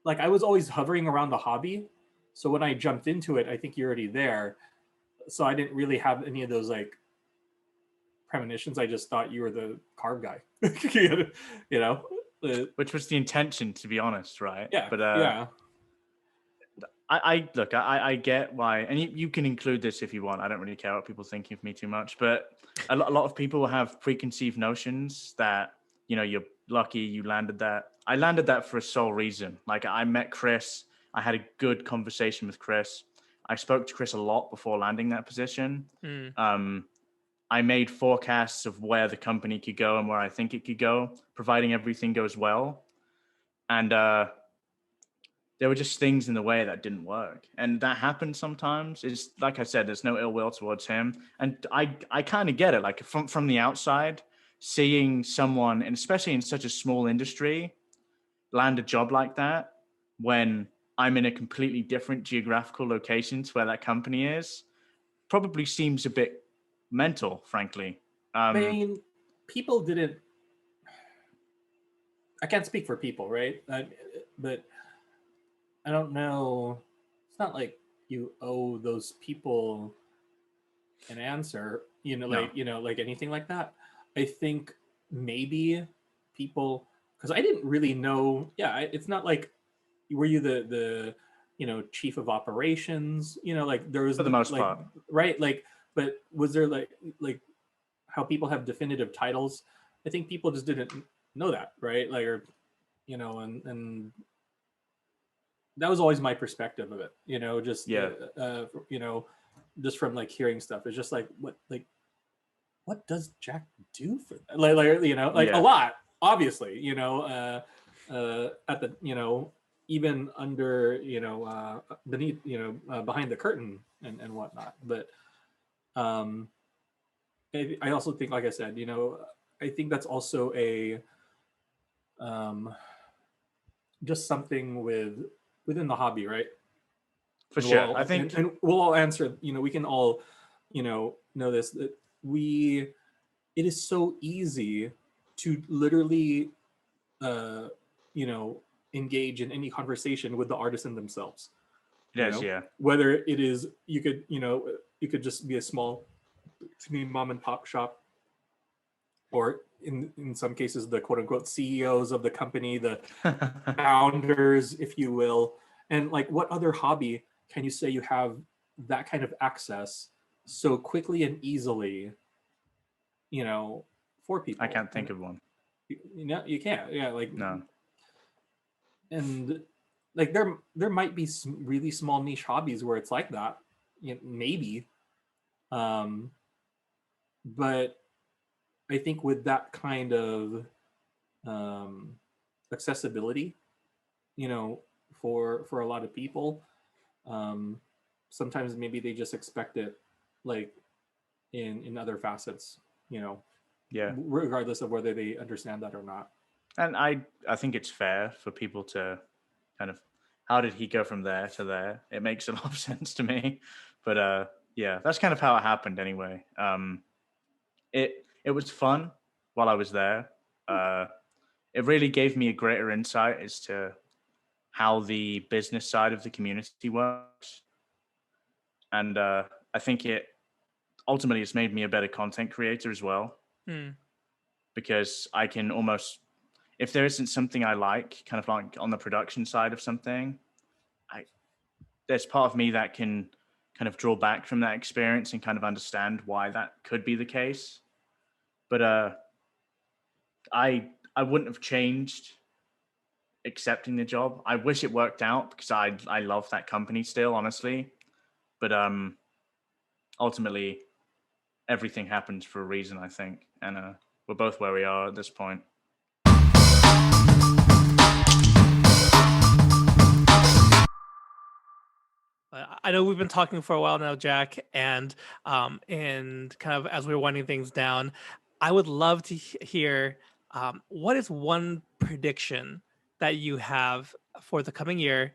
Like, I was always hovering around the hobby, so when I jumped into it, I think you're already there. So I didn't really have any of those like premonitions. I just thought you were the carve guy, you know.
Which was the intention, to be honest, right?
Yeah,
But
yeah.
I look, I get why, and you can include this if you want. I don't really care what people think of me too much, but a lot of people have preconceived notions that, you know, you're lucky you landed that. I landed that for a sole reason. Like, I met Chris, I had a good conversation with Chris. I spoke to Chris a lot before landing that position. I made forecasts of where the company could go and where I think it could go, providing everything goes well. And there were just things in the way that didn't work. And that happens sometimes. It's like I said, there's no ill will towards him. And I kind of get it. Like from the outside, seeing someone, and especially in such a small industry, land a job like that when I'm in a completely different geographical location to where that company is, probably seems a bit mental, frankly.
I mean, people didn't. I can't speak for people, right? But I don't know. It's not like you owe those people an answer,
No.
like anything like that. I think maybe people, because I didn't really know. Yeah, it's not like were you the chief of operations? Like there was
For the most
like
part.
right, like, but was there like how people have definitive titles? I think people just didn't know that, right? Like, or and that was always my perspective of it. Just
Yeah.
just from like hearing stuff. It's just like what does Jack do for that? Like
Yeah.
a lot, obviously. At the even under beneath behind the curtain and whatnot. But I also think, like I said, I think that's also a just something within the hobby, right?
For
And
sure. I think
and we'll all answer. We can all know this, that it is so easy to literally uh you know engage in any conversation with the artisan themselves.
it is, yeah.
Whether it is, you could just be a small mom and pop shop, or in some cases the quote unquote CEOs of the company, the founders, if you will. And like, what other hobby can you say you have that kind of access so quickly and easily, for people?
I can't think of one.
You can't. Yeah, like,
No.
and like there might be some really small niche hobbies where it's like that, maybe. But I think with that kind of accessibility, for a lot of people, sometimes maybe they just expect it, like in other facets,
Yeah.
regardless of whether they understand that or not.
And I think it's fair for people to kind of, how did he go from there to there? It makes a lot of sense to me. But yeah, that's kind of how it happened anyway. It was fun while I was there. It really gave me a greater insight as to how the business side of the community works. and I think it ultimately has made me a better content creator as well, because I can almost, if there isn't something I like, kind of like on the production side of something, there's part of me that can kind of draw back from that experience and kind of understand why that could be the case. But I wouldn't have changed accepting the job. I wish it worked out because I love that company still, honestly. But ultimately, everything happens for a reason, I think, and we're both where we are at this point.
I know we've been talking for a while now, Jack, and kind of as we're winding things down, I would love to hear what is one prediction that you have for the coming year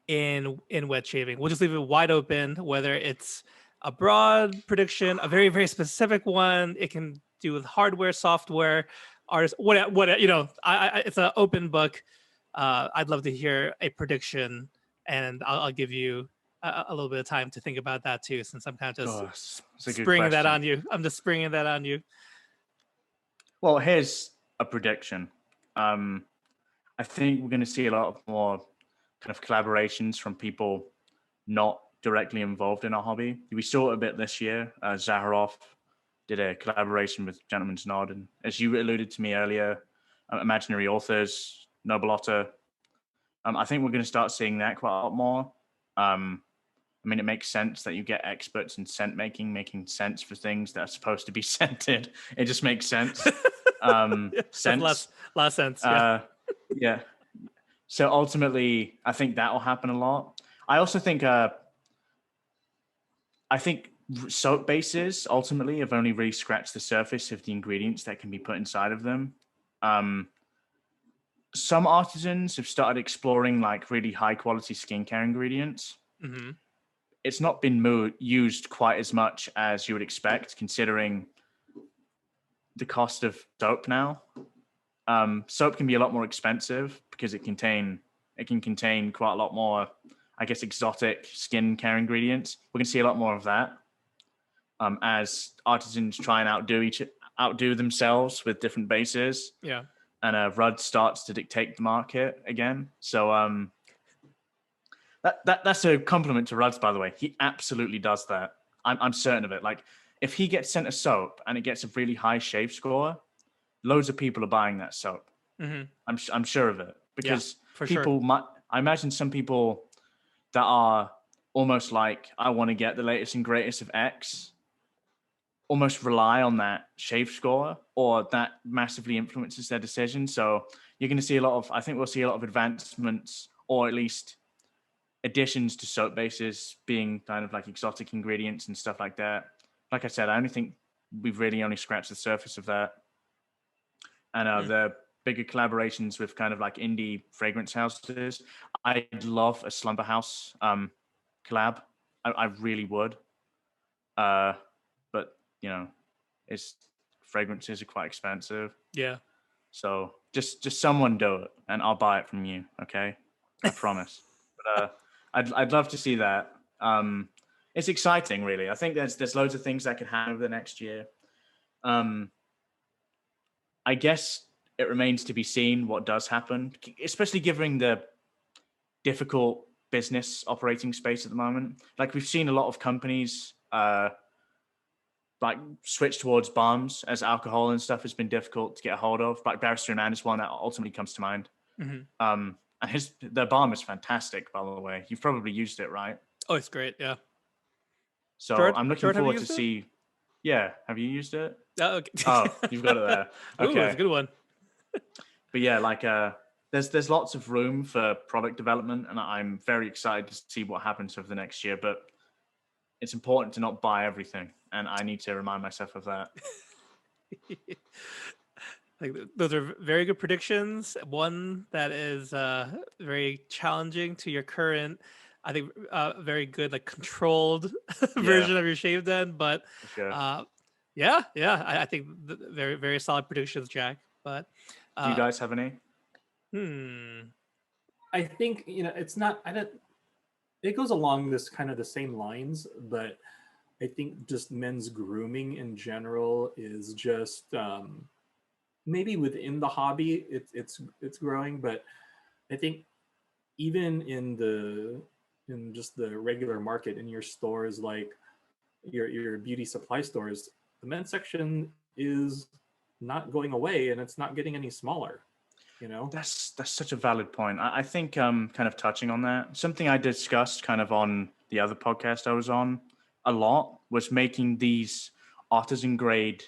in wet shaving. We'll just leave it wide open, whether it's a broad prediction, a very very specific one. It can do with hardware, software, artists, what you know. It's an open book. I'd love to hear a prediction, and I'll give you a little bit of time to think about that too, since I'm kind of just springing that on you. I'm just springing that on you.
Well, here's a prediction. I think we're going to see a lot more kind of collaborations from people not directly involved in our hobby. We saw it a bit this year. Zaharoff did a collaboration with Gentleman's Nod, and as you alluded to me earlier, Imaginary Authors, Noble Otter. I think we're going to start seeing that quite a lot more. I mean, it makes sense that you get experts in scent making sense for things that are supposed to be scented. It just makes sense. Sense.
Last sense. Yeah.
Yeah. So ultimately, I think that will happen a lot. I also think, soap bases ultimately have only really scratched the surface of the ingredients that can be put inside of them. Some artisans have started exploring like really high quality skincare ingredients.
Mm-hmm.
It's not been used quite as much as you would expect, considering the cost of soap now. Soap can be a lot more expensive because it can contain quite a lot more, I guess, exotic skincare ingredients. We're going to see a lot more of that as artisans try and outdo themselves with different bases.
Yeah.
And Rudd starts to dictate the market again. So that's a compliment to Rudd's, by the way. He absolutely does that. I'm certain of it. Like, if he gets sent a soap and it gets a really high shave score, loads of people are buying that soap.
Mm-hmm.
I'm sure of it, because
people
might. I imagine some people that are almost like, I want to get the latest and greatest of X, almost rely on that shave score, or that massively influences their decision. So you're going to see I think we'll see a lot of advancements, or at least additions to soap bases being kind of like exotic ingredients and stuff like that. Like I said, I only think we've really only scratched the surface of that. And the bigger collaborations with kind of like indie fragrance houses. I'd love a Slumber House collab. I really would. But you know, fragrances are quite expensive.
Yeah.
So just someone do it, and I'll buy it from you. Okay, I promise. But I'd love to see that. It's exciting, really. I think there's loads of things that could happen over the next year. I guess it remains to be seen what does happen, especially given the difficult business operating space at the moment. Like, we've seen a lot of companies like switch towards bombs, as alcohol and stuff has been difficult to get a hold of. Like Barrister and Ann is one that ultimately comes to mind.
Mm-hmm.
And the balm is fantastic, by the way. You've probably used it, right?
Oh, it's great. Yeah.
So
Gerard,
I'm looking forward to see. Yeah, have you used it?
Okay.
Oh, you've got it there. Okay,
Ooh, it's a good one.
But yeah, like there's lots of room for product development, and I'm very excited to see what happens over the next year. But it's important to not buy everything, and I need to remind myself of that.
Like, those are very good predictions. One that is very challenging to your current, I think, very good, like, controlled version of your shave den. But
sure.
yeah, I think very very solid predictions, Jack. But
do you guys have any?
I think, it's not. it goes along this kind of the same lines, but I think just men's grooming in general is just maybe within the hobby it's growing, but I think even in just the regular market in your stores, like your beauty supply stores, the men's section is not going away and it's not getting any smaller, you know.
That's such a valid point. I think kind of touching on that, something I discussed kind of on the other podcast I was on a lot was making these artisan grade.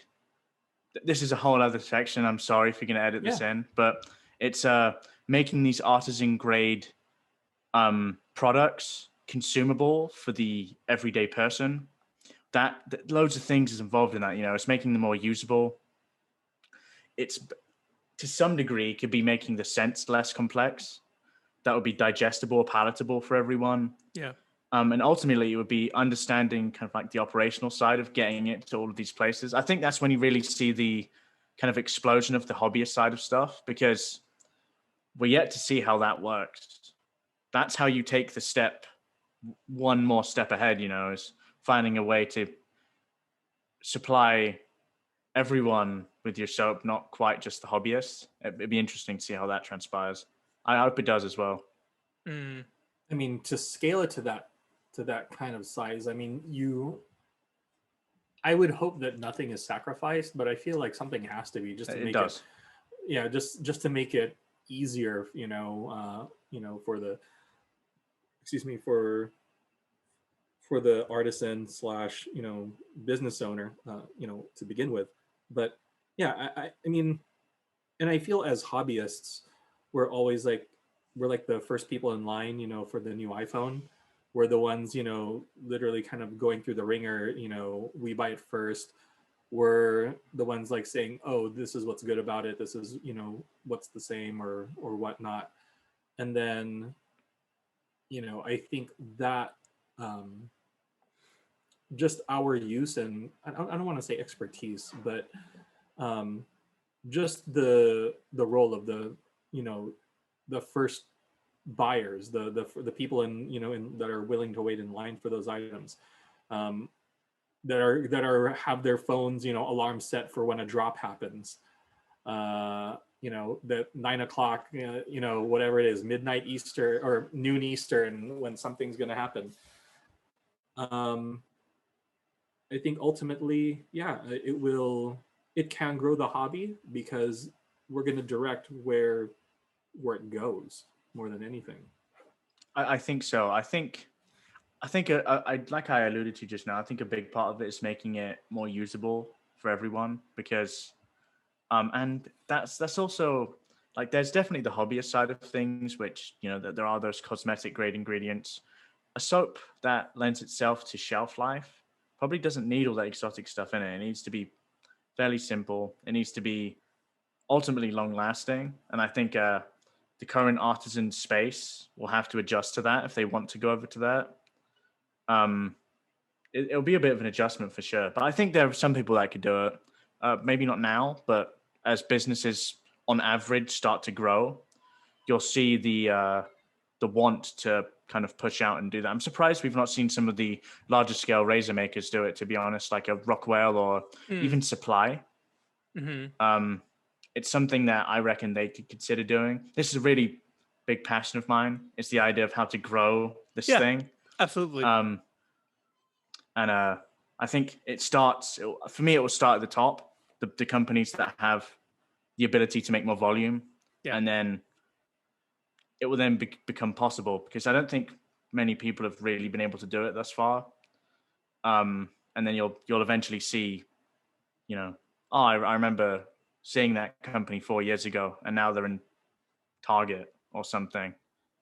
This is a whole other section. I'm sorry if you're going to edit this in, but it's making these artisan grade products consumable for the everyday person. That loads of things is involved in that. You know, it's making them more usable. It's to some degree could be making the scents less complex. That would be digestible, palatable for everyone.
Yeah.
And ultimately, it would be understanding kind of like the operational side of getting it to all of these places. I think that's when you really see the kind of explosion of the hobbyist side of stuff, because we're yet to see how that works. That's how you take the step, one more step ahead, you know, is finding a way to supply everyone with your soap, not quite just the hobbyists. It'd be interesting to see how that transpires. I hope it does as well.
Mm.
I mean, to scale it to that kind of size, I mean, I would hope that nothing is sacrificed, but I feel like something has to be just to make it, yeah, just to make it easier, for the, excuse me, for the artisan slash, business owner, to begin with. But yeah, I mean, and I feel as hobbyists, we're always like, we're like the first people in line, for the new iPhone. We're the ones, literally kind of going through the ringer, we buy it first. We're the ones like saying, oh, this is what's good about it. This is, what's the same or whatnot. And then, I think that just our use, and I don't want to say expertise, but just the role of the, the first buyers, the people that are willing to wait in line for those items, that are have their phones, alarm set for when a drop happens, that 9 o'clock, whatever it is, midnight Easter or noon Eastern, when something's going to happen. I think ultimately, yeah, it can grow the hobby because we're going to direct where it goes more than anything.
I think so. I think like I alluded to just now, I think a big part of it is making it more usable for everyone, because and that's also like, there's definitely the hobbyist side of things, which, that there are those cosmetic grade ingredients. A soap that lends itself to shelf life probably doesn't need all that exotic stuff in it. It needs to be fairly simple. It needs to be ultimately long lasting. And I think the current artisan space will have to adjust to that if they want to go over to that. It'll be a bit of an adjustment for sure. But I think there are some people that could do it. Maybe not now, but as businesses on average start to grow, you'll see the want to kind of push out and do that. I'm surprised we've not seen some of the larger scale razor makers do it, to be honest, like a Rockwell or even Supply.
Mm-hmm.
It's something that I reckon they could consider doing. This is a really big passion of mine. It's the idea of how to grow this thing.
Absolutely.
And I think for me, it will start at the top, the companies that have the ability to make more volume.
Yeah.
And then it will then become possible, because I don't think many people have really been able to do it thus far. And then you'll eventually see, I remember seeing that company 4 years ago, and now they're in Target or something.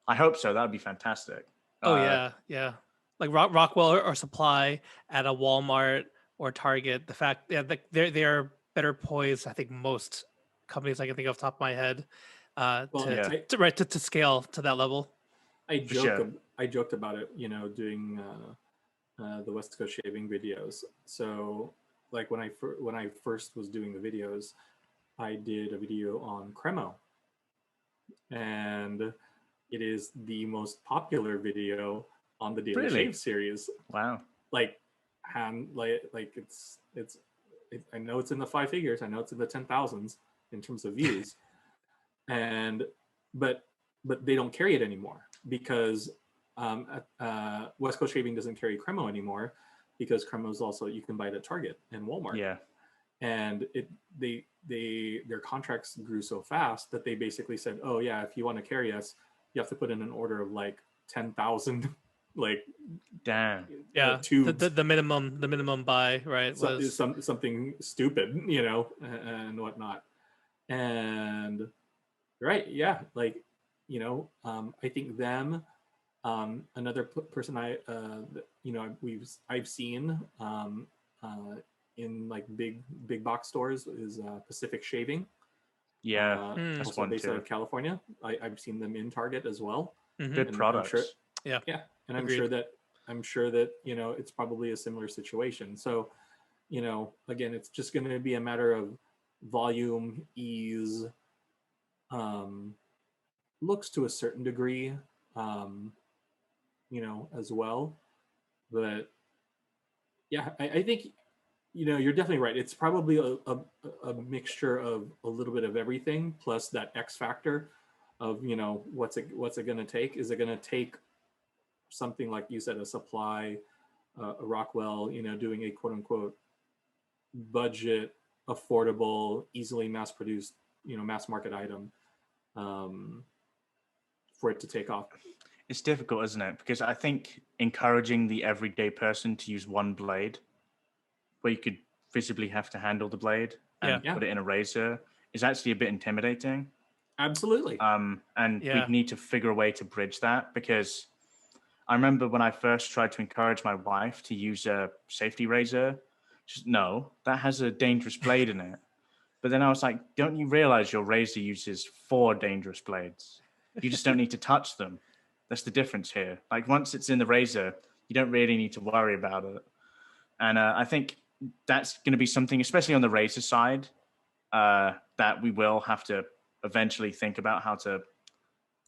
I hope so. That would be fantastic.
Oh yeah. Like Rockwell or Supply at a Walmart or Target. The fact, yeah, they're better poised. I think most companies I can think of off the top of my head, to scale to that level.
I joked about it, doing the West Coast shaving videos. So, like when I first was doing the videos, I did a video on Cremo, and it is the most popular video on the Daily
Really?
Shave series.
Wow.
Like it's I know it's in the 5 figures. I know it's in the 10,000s in terms of views, and but they don't carry it anymore because West Coast Shaving doesn't carry Cremo anymore because Cremo is also, you can buy it at Target and Walmart.
Yeah.
And their contracts grew so fast that they basically said, oh yeah, if you want to carry us, you have to put in an order of like 10,000 like
Damn.
Yeah,
tubes.
the minimum buy, right, was
Something stupid, you know, and whatnot. And right, yeah, like, you know, I think them, another person you know, I've seen in like big box stores is Pacific Shaving.
Yeah, that's
Also
one
based out
too.
of California. I've seen them in Target as well.
Good
And
products.
I'm sure,
yeah.
and
Agreed.
I'm sure that you know it's probably a similar situation. So, you know, again, it's just going to be a matter of volume, ease, looks to a certain degree, you know, as well. But yeah, I think, you know, you're definitely right. It's probably a mixture of a little bit of everything plus that X factor of, you know, what's it going to take? Is it going to take something like you said, a supply, a Rockwell, you know, doing a quote unquote budget, affordable, easily mass produced, you know, mass market item, for it to take off?
It's difficult, isn't it? Because I think encouraging the everyday person to use one blade, where you could visibly have to handle the blade and
Yeah.
put it in a razor, is actually a bit intimidating.
Absolutely.
And
Yeah.
we'd need to figure a way to bridge that, because I remember when I first tried to encourage my wife to use a safety razor, she's no, that has a dangerous blade in it. But then I was like, don't you realize your razor uses 4 dangerous blades? You just don't need to touch them. That's the difference here. Like once it's in the razor, you don't really need to worry about it. And I think that's going to be something, especially on the razor side, that we will have to eventually think about how to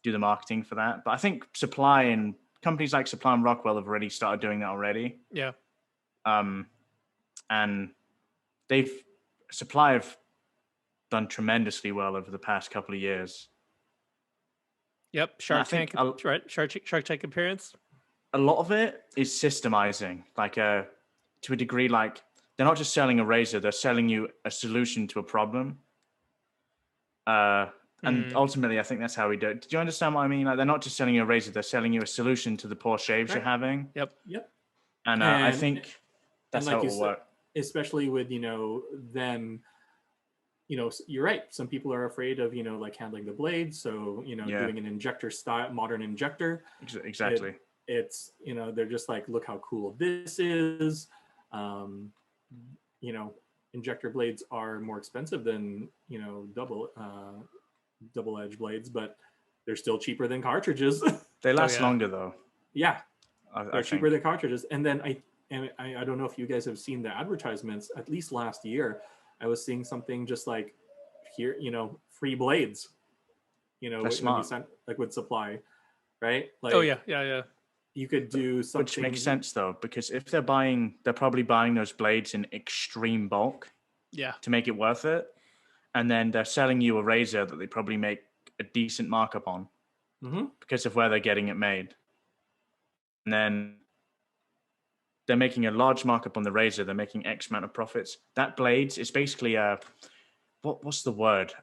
do the marketing for that. But I think Supply and companies like Supply and Rockwell have already started doing that already.
Yeah.
And Supply have done tremendously well over the past couple of years.
Yep. Shark Tank, right? Shark Tank appearance.
A lot of it is systemizing, like to a degree. Like they're not just selling a razor; they're selling you a solution to a problem. And ultimately, I think that's how we do it. Did you understand what I mean? Like they're not just selling you a razor; they're selling you a solution to the poor shaves you're having.
Yep.
And I think that's
like
how it will work.
Especially with, you know, them, you know, you're right. Some people are afraid of, you know, like handling the blade. So, you know, doing an injector style, modern injector.
Exactly.
It's, you know, they're just like, look how cool this is. You know, injector blades are more expensive than, you know, double edge blades, but they're still cheaper than cartridges.
They last longer though.
Yeah.
I
cheaper than cartridges. And then I don't know if you guys have seen the advertisements, at least last year, I was seeing something just like here, you know, free blades, you know, when you sent, like with Supply, right? Like,
oh yeah.
You could do something.
Which makes sense though, because if they're probably buying those blades in extreme bulk.
Yeah.
To make it worth it. And then they're selling you a razor that they probably make a decent markup on because of where they're getting it made. And then they're making a large markup on the razor. They're making X amount of profits. That blades is basically what's the word?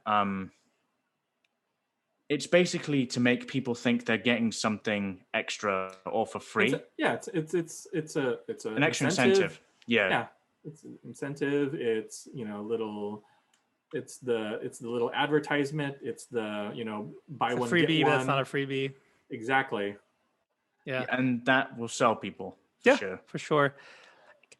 It's basically to make people think they're getting something extra or for free.
It's an
extra incentive.
Yeah, it's an incentive. It's, you know, it's the little advertisement. It's the, you know, buy one
freebie,
get one.
But it's not a freebie.
Exactly.
Yeah.
And that will sell people.
For sure.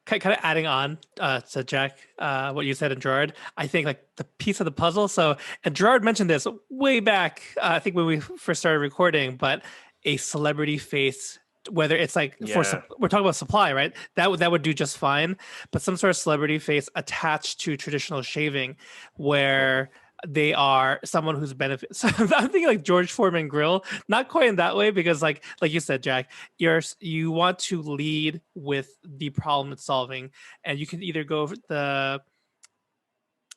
Kind of adding on to Jack, what you said in Gerard, I think like the piece of the puzzle. So, and Gerard mentioned this way back, I think when we first started recording, but a celebrity face, whether it's like we're talking about Supply, right? That would do just fine. But some sort of celebrity face attached to traditional shaving, where they are someone who's benefit. So I'm thinking like George Foreman Grill, not quite in that way, because like you said, Jack, you want to lead with the problem it's solving, and you can either go the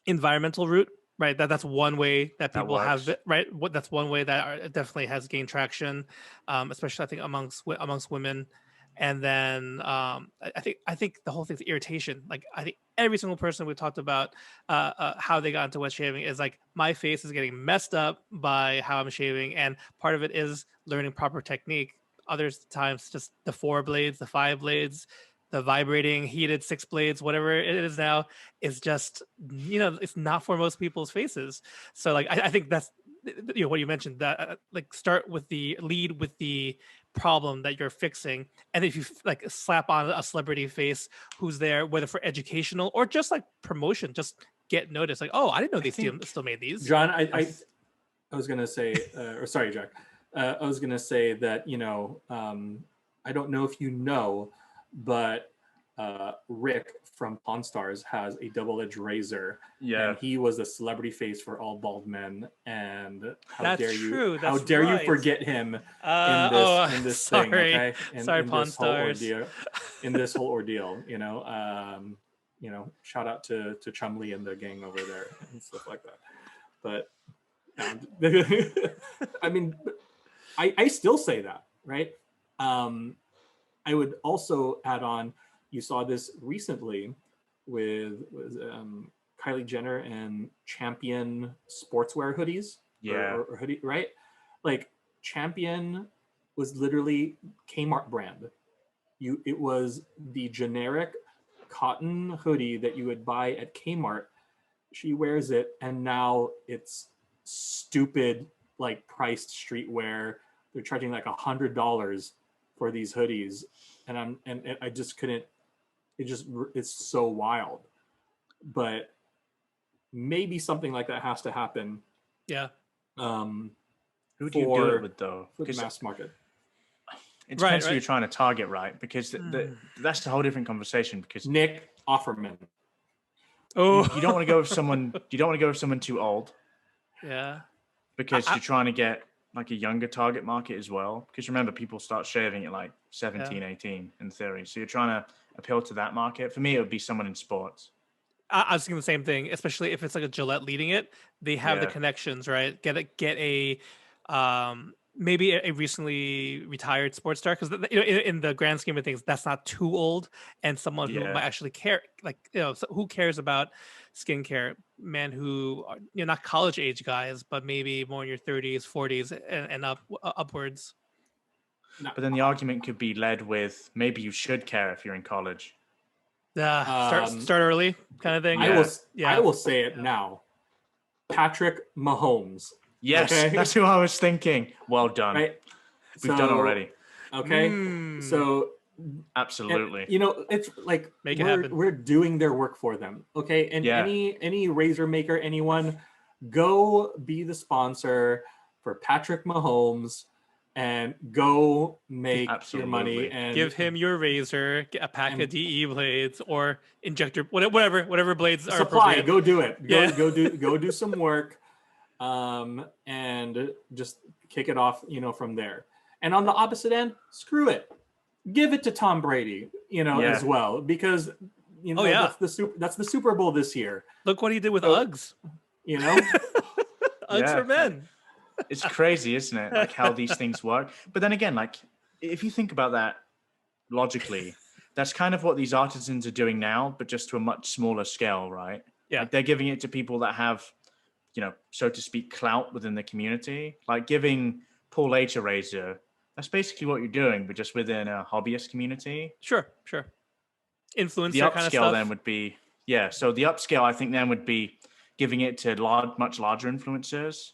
environmental route, right? That's one way that people have it, right? That's one way that definitely has gained traction, especially I think amongst women. And then I think the whole thing's irritation. Like I think every single person we talked about how they got into wet shaving is like, my face is getting messed up by how I'm shaving, and part of it is learning proper technique. Other times, just the 4 blades, the 5 blades, the vibrating heated 6 blades, whatever it is now, is just, it's not for most people's faces. So like I think that's what you mentioned, that like lead with the problem that you're fixing, and if you like slap on a celebrity face who's there, whether for educational or just like promotion, just get noticed. Like, oh, I didn't know they still made these.
John, I was gonna say, or sorry, Jack, I was gonna say that I don't know if you know, but Rick from Pawn Stars has a double-edged razor.
Yeah,
and he was the celebrity face for all bald men. And how dare you forget him in this thing? Okay,
sorry, Pawn Stars.
In this whole ordeal, shout out to Chumley and the gang over there and stuff like that. But I mean, I still say that, right? I would also add on, you saw this recently with Kylie Jenner and Champion sportswear hoodies. Or hoodie, right? Like Champion was literally Kmart brand. It was the generic cotton hoodie that you would buy at Kmart. She wears it, and now it's stupid, like priced streetwear. They're charging like $100 for these hoodies, and I just couldn't. It's so wild. But maybe something like that has to happen.
Yeah.
Who do you do it with though?
For the mass market.
It depends who you're trying to target, right? Because that's a whole different conversation. Because
Nick Offerman.
Oh,
you don't want to go with someone. You don't want to go with someone too old.
Yeah.
Because you're trying to get like a younger target market as well. Because remember, people start shaving at like 17, 18 in theory. So you're trying to appeal to that market. For me, it would be someone in sports.
I was thinking the same thing, especially if it's like a Gillette leading it. They have the connections, right? Get a maybe a recently retired sports star, because in the grand scheme of things, that's not too old, and someone who might actually care. Like, so who cares about skincare? Men who are not college age guys, but maybe more in your 30s, 40s, and upwards.
But then the argument could be led with, maybe you should care if you're in college.
Start early, kind of thing.
I will say it now. Patrick Mahomes.
Yes, that's who I was thinking. Well done.
Right?
We've done already.
Okay. So
absolutely.
It's like
make it happen.
We're doing their work for them. Okay. And any razor maker, anyone, go be the sponsor for Patrick Mahomes and go make your money, and
give him your razor, get a pack of DE blades or injector, whatever blades
supply,
are appropriate.
Go do it. Go do some work, and just kick it off, from there. And on the opposite end, screw it, give it to Tom Brady, as well, because that's the Super Bowl this year.
Look what he did with Uggs. Uggs for men.
It's crazy, isn't it? Like how these things work. But then again, like if you think about that logically, that's kind of what these artisans are doing now, but just to a much smaller scale, right?
Yeah.
Like they're giving it to people that have, so to speak, clout within the community. Like giving Paul H a razor, that's basically what you're doing, but just within a hobbyist community.
Sure. Influencer
the
kind of
upscale
stuff.
then would be, so the upscale I think then would be giving it to much larger influencers.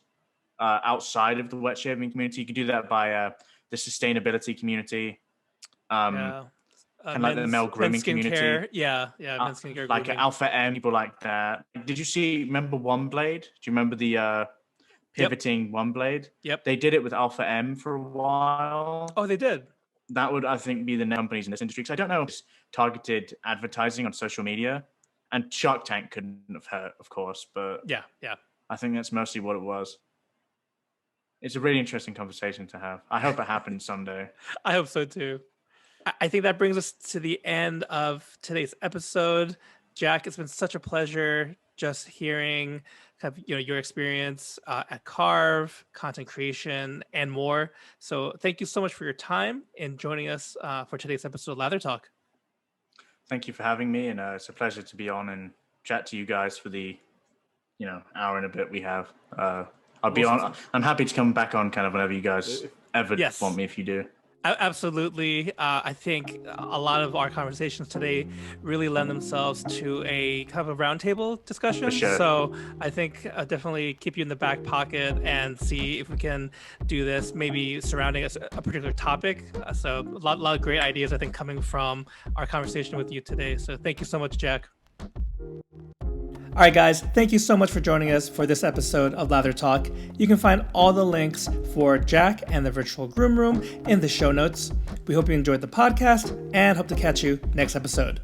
Outside of the wet shaving community, you could do that by the sustainability community, and like the male grooming community.
Men's skincare,
like
grooming.
Alpha M, people like that. Did you remember One Blade? Do you remember the pivoting One Blade?
Yep.
They did it with Alpha M for a while.
Oh, they did.
That would, I think, be the companies in this industry, because I don't know if it's targeted advertising on social media, and Shark Tank couldn't have hurt, of course, but
yeah.
I think that's mostly what it was. It's a really interesting conversation to have. I hope it happens someday.
I hope so too. I think that brings us to the end of today's episode. Jack, it's been such a pleasure just hearing kind of, your experience at Karve, content creation, and more. So thank you so much for your time and joining us for today's episode of Lather Talk.
Thank you for having me, and it's a pleasure to be on and chat to you guys for the hour and a bit we have. I'll be on. I'm happy to come back on kind of whenever you guys ever want me, if you do.
Absolutely. I think a lot of our conversations today really lend themselves to a kind of a roundtable discussion.
For sure.
So I think definitely keep you in the back pocket and see if we can do this, maybe surrounding a particular topic. So a lot of great ideas, I think, coming from our conversation with you today. So thank you so much, Jack. All right, guys, thank you so much for joining us for this episode of Lather Talk. You can find all the links for Jack and the Virtual Groom Room in the show notes. We hope you enjoyed the podcast and hope to catch you next episode.